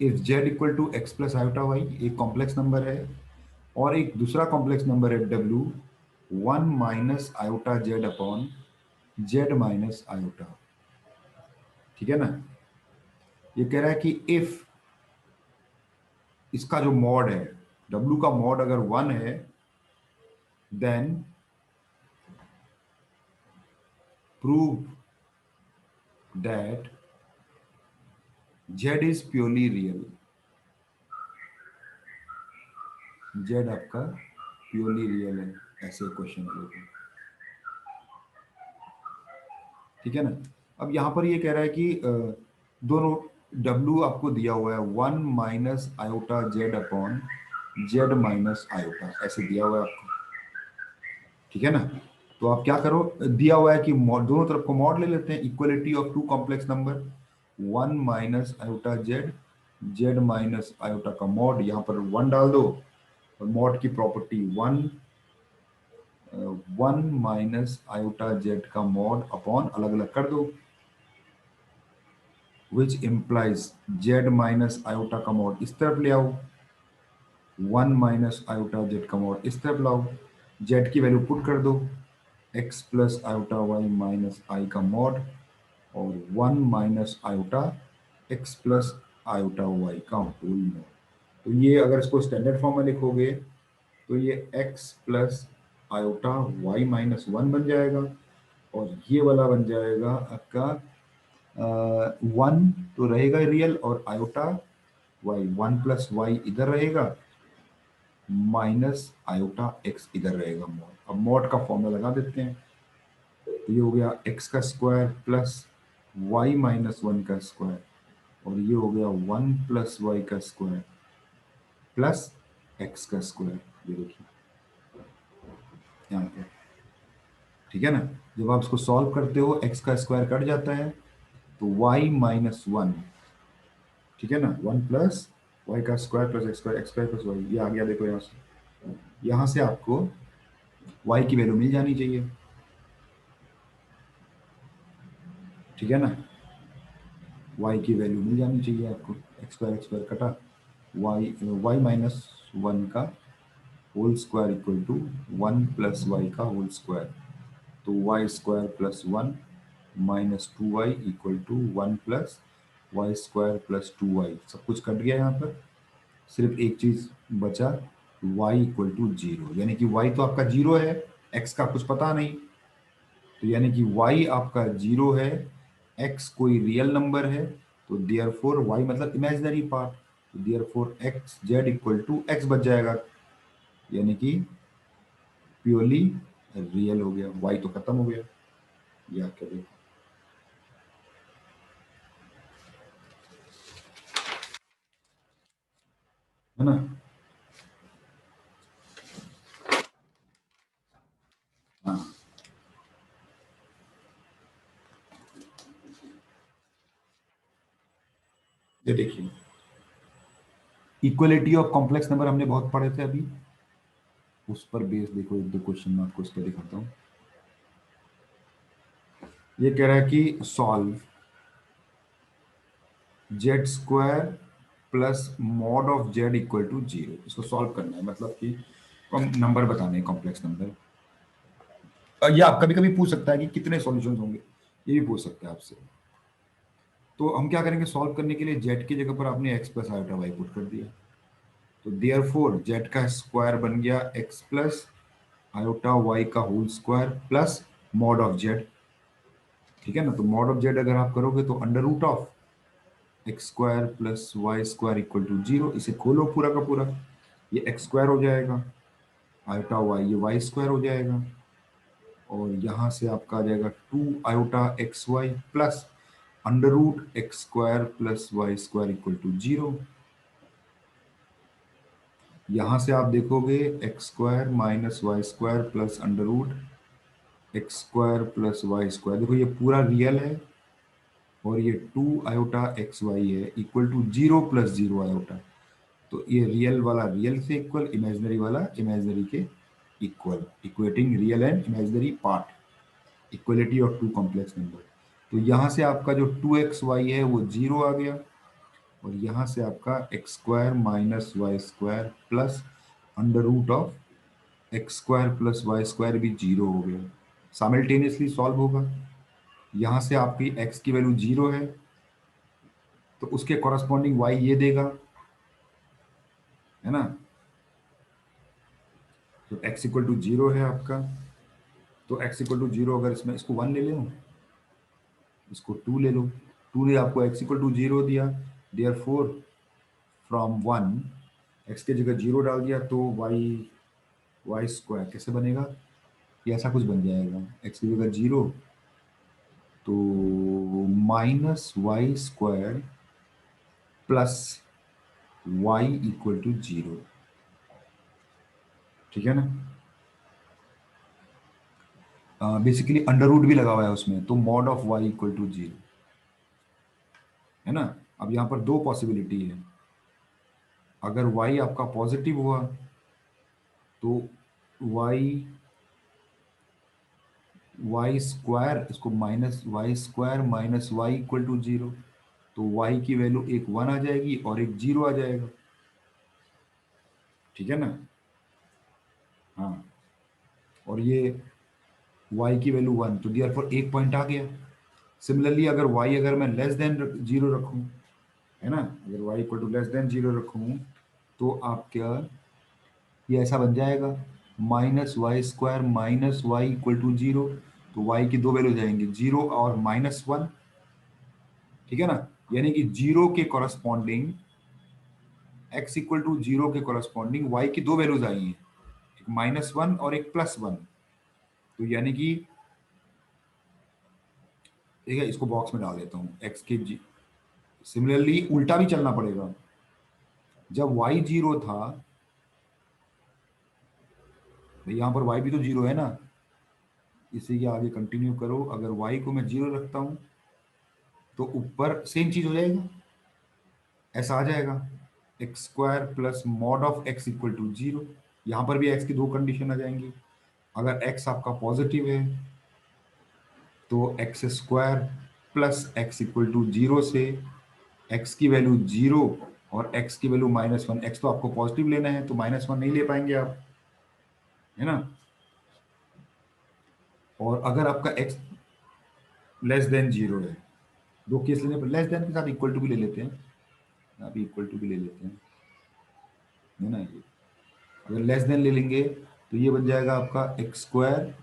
if z equal to X plus iota Y, एक कॉम्प्लेक्स नंबर है, और एक दूसरा कॉम्प्लेक्स नंबर है w 1 minus iota z upon z minus iota, ठीक है ना, ये कह रहा है कि इफ इसका जो मॉड है, w का मॉड अगर 1 है, then prove that z is purely real, z आपका प्योरली रियल है, ऐसे क्वेश्चन है, ठीक है ना। अब यहां पर ये कह रहा है कि दोनों w आपको दिया हुआ है 1 minus iota z upon z minus iota, ऐसे दिया हुआ है आपको, ठीक है ना। तो आप क्या करो, दिया हुआ है कि दोनों तरफ को मॉड ले लेते हैं, equality of two complex number, 1 minus iota z, z minus iota का मॉड, यहाँ पर 1 डाल दो, और मॉड की प्रॉपर्टी 1 माइनस आयोटा z का मॉड अपॉन अलग अलग कर दो, which implies z minus iota का मॉड इस तरफ ले आओ, 1 माइनस आयोटा z का मॉड इस तरफ लाओ, z की वैल्यू पुट कर दो, x plus iota y minus I का मॉड, और 1 minus iota x plus iota y का होल मॉड। तो ये अगर इसको स्टैंडर्ड फॉर्म में लिखोगे तो ये x plus iota y minus 1 बन जाएगा, और ये वाला बन जाएगा आपका 1 तो रहेगा रियल, और आयोटा y 1 प्लस वाई इधर रहेगा, माइनस आयोटा x इधर रहेगा मॉड। अब मॉड का फॉर्मूला लगा देते हैं, तो ये हो गया x का स्क्वायर प्लस y माइनस 1 का स्क्वायर, और ये हो गया 1 प्लस वाई का स्क्वायर प्लस x का स्क्वायर। ये देखिए यहाँ पे, ठीक है ना। जब आप इसको सॉल्व करते हो x का स्क्वायर कट जाता है, तो y माइनस 1, ठीक है ना, 1 प्लस वाई का square plus X square plus Y, ये आ गया देखो यहाँ से। यहाँ से आपको y की वैल्यू मिल जानी चाहिए, ठीक है ना। y की वैल्यू मिल जानी चाहिए आपको, एक्स स्क्वायर कटा, y माइनस 1 का whole square equal to 1 plus Y का होल स्क्वायर। तो Y square plus 1 minus 2y equal to 1 plus Y square plus 2y। सब कुछ कट गया यहाँ पर, सिर्फ एक चीज बचा, y इक्वल टू 0, यानी कि y तो आपका 0 है, x का कुछ पता नहीं, तो यानी कि y आपका 0 है, x कोई रियल नंबर है, तो देयर फोर वाई मतलब इमेजिनरी पार्ट, तो therefore X Z equal to X बच जाएगा, यानी कि प्योरली रियल हो गया, y तो खत्म हो गया। या क्या देखो, है ना। हाँ, ये देखिए इक्वलिटी ऑफ कॉम्प्लेक्स नंबर हमने बहुत पढ़े थे अभी, उस पर बेस देखो, एक दो क्वेश्चन मैं आपको इसका दिखाता हूँ। ये कह रहा है कि solve Z square plus mod of Z equal to 0, इसको सॉल्व करना है, मतलब कि नंबर बताने हैं, कॉम्प्लेक्स नंबर। या आप कभी कभी पूछ सकता है कि कितने सॉल्यूशंस होंगे, ये भी पूछ सकता है आपसे। तो हम क्या करेंगे, सॉल्व करने के लिए जेड की जगह पर आपने X plus iota Y put कर दिया, तो देयर फोर जेड का स्क्वायर बन गया एक्स प्लस आयोटा वाई का whole square plus mod of Z, ठीक है ना। तो मॉड ऑफ जेड अगर आप करोगे तो under root of X square plus Y square equal to 0, इसे खोलो पूरा का पूरा, ये एक्स स्क्वायर हो जाएगा, आयोटा वाई ये वाई स्क्वायर हो जाएगा, और यहाँ से आपका आ जाएगा 2 iota X Y plus under root X square plus Y square equal to 0। यहाँ से आप देखोगे X square minus Y square plus under root X square plus Y square, देखो ये पूरा रियल है, और ये 2 आयोटा एक्स वाई है इक्वल टू 0 प्लस 0 आयोटा, तो ये रियल वाला रियल से इक्वल, इमेजिनरी वाला इमेजिनरी के equal, equating real and imaginary part, equality of two complex number. तो यहाँ से आपका जो 2xy है वो 0 आ गया, और यहाँ से आपका X square minus Y square plus under root of X square plus Y square भी 0 हो गया, साइमल्टेनियसली सॉल्व होगा। यहाँ से आपकी x की वैल्यू 0 है, तो उसके कॉरस्पॉन्डिंग y ये देगा, है ना। तो x इक्वल टू 0 है आपका, तो x इक्वल टू 0, अगर इसमें इसको 1 ले लो, इसको 2 ले लो, 2 ने आपको x इक्वल टू 0 दिया, देयर फोर फ्रॉम 1 x की जगह 0 डाल दिया, तो वाई स्क्वायर कैसे बनेगा, ये ऐसा कुछ बन जाएगा, x की जगह 0, तो minus Y square plus Y equal to 0, ठीक है ना। बेसिकली अंडर रूट भी लगा हुआ है उसमें, तो mod of Y equal to 0, है ना। अब यहाँ पर दो पॉसिबिलिटी है, अगर y आपका पॉजिटिव हुआ तो y वाई स्क्वायर, इसको minus Y square minus Y equal to 0, तो y की वैल्यू एक 1 आ जाएगी और एक 0 आ जाएगा, ठीक है ना। हाँ, और ये y की वैल्यू 1, तो दियर फॉर एक पॉइंट आ गया। सिमिलरली अगर y अगर मैं लेस देन 0 रखूं, है ना, अगर y equal to less than 0 रखूं, तो आप क्या, ये ऐसा बन जाएगा minus Y square minus Y equal to 0, तो y की दो वैल्यू जाएंगे 0 और -1, ठीक है ना। यानी कि 0 के कॉरस्पॉन्डिंग x इक्वल टू 0 के कॉरस्पॉन्डिंग y की दो वैल्यूज आई हैं, एक -1 और एक +1, तो यानी कि ठीक है, इसको बॉक्स में डाल देता हूँ एक्स के जी। सिमिलरली उल्टा भी चलना पड़ेगा। जब y जीरो था, भाई यहाँ पर y भी तो जीरो है ना, इसी के आगे कंटिन्यू करो। अगर y को मैं जीरो रखता हूँ तो ऊपर सेम चीज हो जाएगा, ऐसा आ जाएगा X square plus mod of X equal to zero. यहाँ पर भी x की दो कंडीशन आ जाएंगी। अगर x आपका पॉजिटिव है तो X square plus X equal to zero से x की वैल्यू जीरो और x की वैल्यू -1। x तो आपको पॉजिटिव लेना है तो -1 नहीं ले पाएंगे आप, है ना। और अगर आपका x लेस देन जीरो है, दो केस लेने पर लेस देन के साथ इक्वल टू भी ले लेते हैं, यहाँ भी इक्वल टू भी ले लेते हैं, है ना। ये अगर लेस देन ले लेंगे तो ये बन जाएगा आपका X square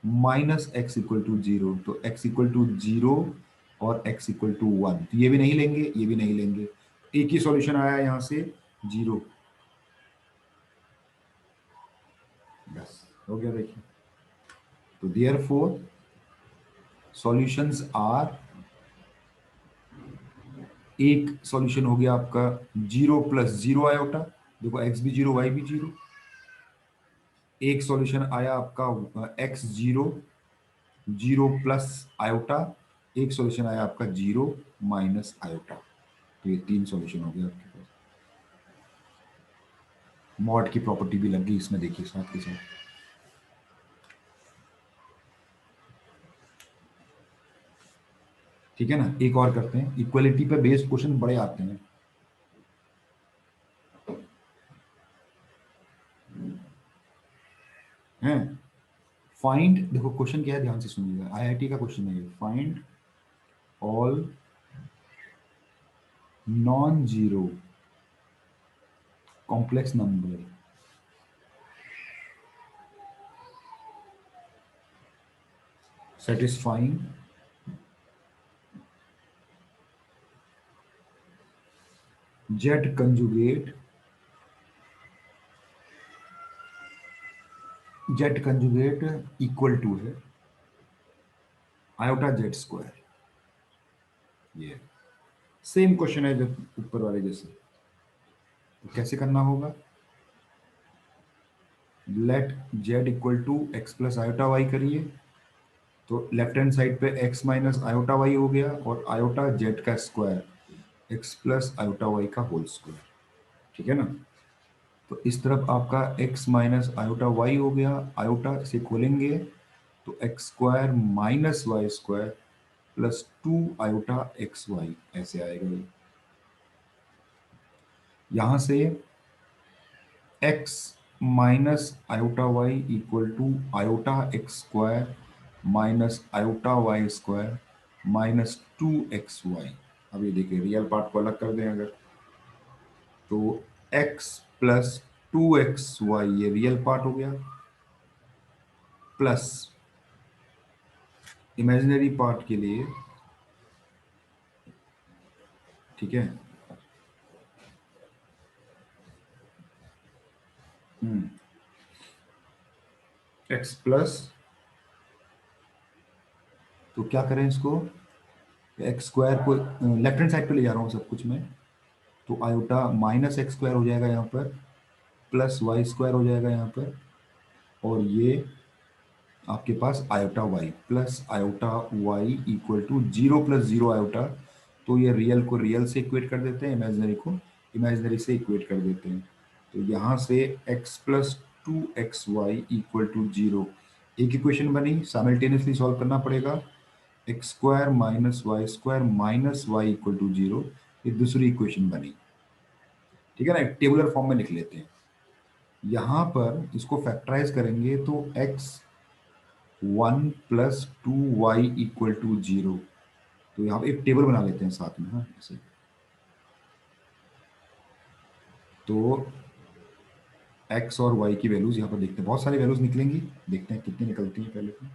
minus X equal to zero. तो एक्स इक्वल टू जीरो और एक्स इक्वल टू वन, तो ये भी नहीं लेंगे, ये भी नहीं लेंगे। एक ही सॉल्यूशन आया यहाँ से, जीरो। बस हो गया, देखिए। तो देयर फोर सॉल्यूशंस आर, एक सॉल्यूशन हो गया आपका जीरो प्लस जीरो आयोटा, देखो एक्स भी जीरो वाई भी जीरो। एक सॉल्यूशन आया आपका x zero zero plus iota, एक सॉल्यूशन आया आपका जीरो माइनस आयोटा। तो ये तीन सॉल्यूशन हो गया आपके पास। मॉड की प्रॉपर्टी भी लग गई इसमें, देखिए साथ के साथ। ठीक है ना, एक और करते हैं, इक्वलिटी पे बेस्ड क्वेश्चन बड़े आते हैं। हैं, फाइंड, देखो क्वेश्चन क्या है, ध्यान से सुनिएगा, आईआईटी का क्वेश्चन है ये। Find all non zero complex number satisfying z conjugate, z conjugate equal to है आयोटा जेड स्क्वायर। ये सेम क्वेश्चन है जो ऊपर वाले जैसे। तो कैसे करना होगा, let Z equal to X plus iota Y करिए। तो लेफ्ट हैंड साइड पे x माइनस आयोटा वाई हो गया, और आयोटा जेड का square x plus iota Y का होल स्क्वायर। ठीक है ना। तो इस तरफ आपका x माइनस आयोटा वाई हो गया, आयोटा से खोलेंगे तो X square minus Y square plus two iota X Y, ऐसे आएगा ये। यहां से x minus iota Y equal to iota X square minus iota Y square minus two X Y. अब ये देखिए, रियल पार्ट को अलग कर दें अगर, तो x plus two X Y ये रियल पार्ट हो गया, प्लस इमेजिनरी पार्ट के लिए, ठीक है, x प्लस, तो क्या करें इसको, एक्स स्क्वायर को लेफ्ट हैंड साइड पे ले जा रहा हूँ सब कुछ मैं। तो आयोटा माइनस एक्स स्क्वायर हो जाएगा यहाँ पर, प्लस वाई स्क्वायर हो जाएगा यहाँ पर, और ये आपके पास iota Y plus iota Y equal to zero plus zero iota. तो ये रियल को रियल से इक्वेट कर देते हैं, इमेजिनरी को इमेजिनरी से इक्वेट कर देते हैं। तो यहाँ से x plus two X Y equal to zero, एक इक्वेशन बनी, साइमल्टेनियसली सॉल्व करना पड़ेगा। X square minus Y square minus Y equal to zero, ये दूसरी इक्वेशन बनी। ठीक है ना, एक टेबुलर फॉर्म में लिख लेते हैं। यहां पर इसको फैक्टराइज करेंगे तो X one plus two Y equal to zero. तो यहाँ पे एक टेबल बना लेते हैं साथ में, हाँ ऐसे। तो एक्स और वाई की वैल्यूज यहाँ पर देखते हैं, बहुत सारी वैल्यूज निकलेंगी, देखते हैं कितनी निकलती हैं पहले तो।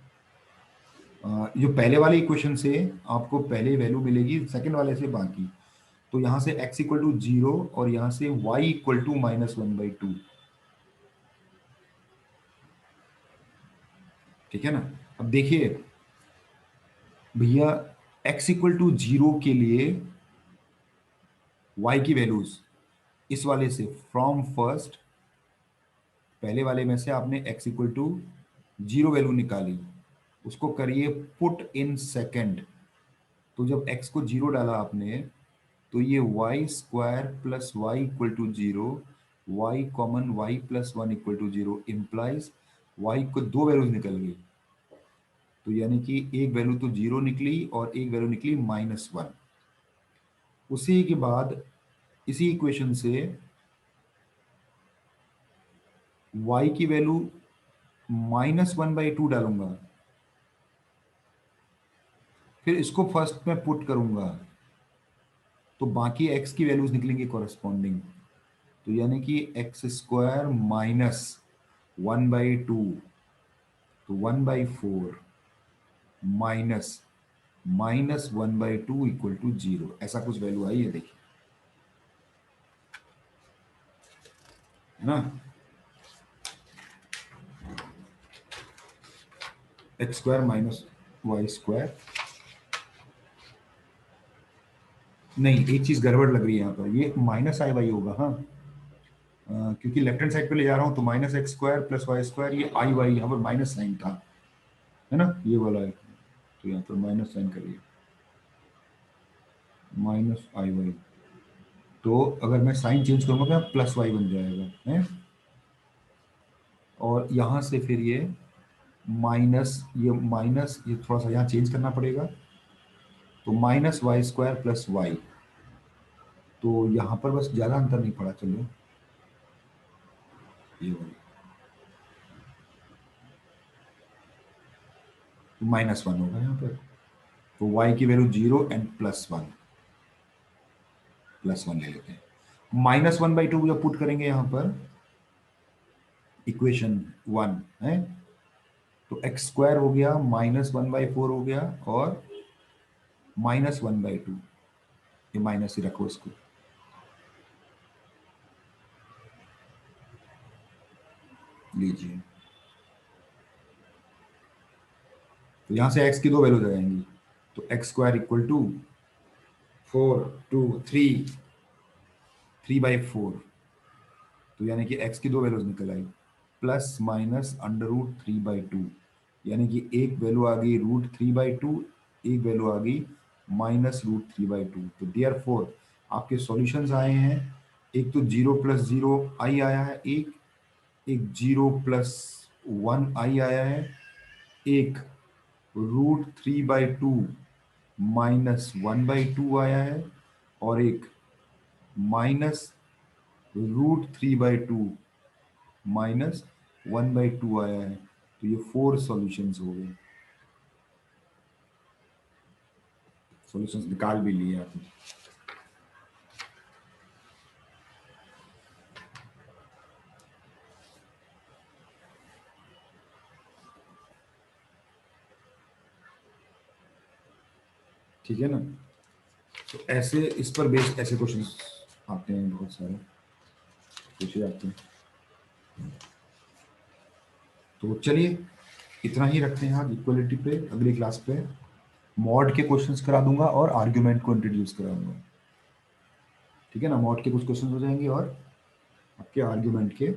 जो पहले वाले इक्वेशन से आपको पहले वैल्यू मिलेगी, सेकंड वाले से बाकी। तो यहाँ से x इक्वल टू जीरो और यहाँ से y इक्वल टू -1/2। ठीक है ना। अब देखिए, भैया x इक्वल टू 0 के लिए y की वैल्यूज इस वाले से फ्रॉम फर्स्ट, पहले वाले में से आपने x इक्वल टू 0 वैल्यू निकाली, उसको करिए पुट इन सेकंड। तो जब x को 0 डाला आपने, तो ये Y square plus Y equal to 0, Y common Y plus 1 equal to 0 implies Y को दो वैल्यूज निकल गई। तो यानी कि एक वैल्यू तो 0 निकली और एक वैल्यू निकली -1। उसी के बाद इसी इक्वेशन से y की वैल्यू -1/2 डालूंगा, फिर इसको फर्स्ट में पुट करूंगा, तो बाकी x की वैल्यूज निकलेंगी कॉरेस्पॉन्डिंग। तो यानी कि x² -1/2, तो 1/4 माइनस -1/2 इक्वल टू 0, ऐसा कुछ वैल्यू आई है, देखिए, है ना। x² -y², नहीं एक चीज गड़बड़ लग रही है यहाँ पर, ये -i/y होगा, हाँ। क्योंकि लेफ्ट हैंड साइड पे ले जा रहा हूँ, तो -x² + y², ये i/y यहाँ पर माइनस साइन था, है ना, ये वाला है। तो यहाँ पर माइनस साइन करिए, -i/y। तो अगर मैं साइन चेंज करूंगा तो +y बन जाएगा, है। और यहाँ से फिर ये थोड़ा सा यहाँ चेंज करना पड़ेगा, तो -y² + y। तो यहाँ पर बस ज्यादा अंतर नहीं पड़ा, चलो ये वाली, तो -1 होगा यहाँ पर। तो y की वैल्यू 0 एंड +1 ले लेते हैं। -1/2 जब पुट करेंगे यहाँ पर इक्वेशन 1 है, तो x² हो गया, -1/4 हो गया, और -1/2, ये माइनस ही रखो इसको, लीजिए। तो यहां से x की दो वैल्यूज आ जाएंगी, तो x² = 4 2 3 3/4, तो यानी कि x की दो वैल्यूज निकल आई, ±√3/2, यानी कि एक वैल्यू आ गई √3/2, एक वैल्यू आ गई -√3/2। तो डियर फोर, आपके सॉल्यूशंस आए हैं, एक तो 0 + 0 i आया है, एक 0 + 1 i आया है, एक √3/2 -1/2 आया है, और एक -√3/2 -1/2 आया है। तो ये 4 सॉल्यूशंस हो गए, सॉल्यूशंस निकाल भी लिए आपने। ठीक है ना। तो ऐसे इस पर बेस्ड ऐसे क्वेश्चंस आते हैं, बहुत सारे पूछे जाते हैं। तो चलिए इतना ही रखते हैं आज इक्वलिटी पे। अगली क्लास पे मॉड के क्वेश्चंस करा दूंगा और आर्ग्यूमेंट को इंट्रोड्यूस कराऊंगा, ठीक है ना। मॉड के कुछ क्वेश्चन हो जाएंगे और आपके आर्ग्यूमेंट के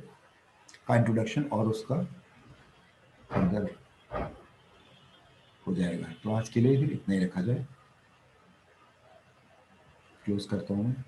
का इंट्रोडक्शन और उसका फर्दर हो जाएगा। तो आज के लिए फिर इतना ही रखा जाए, क्लोज करता हूँ मैं।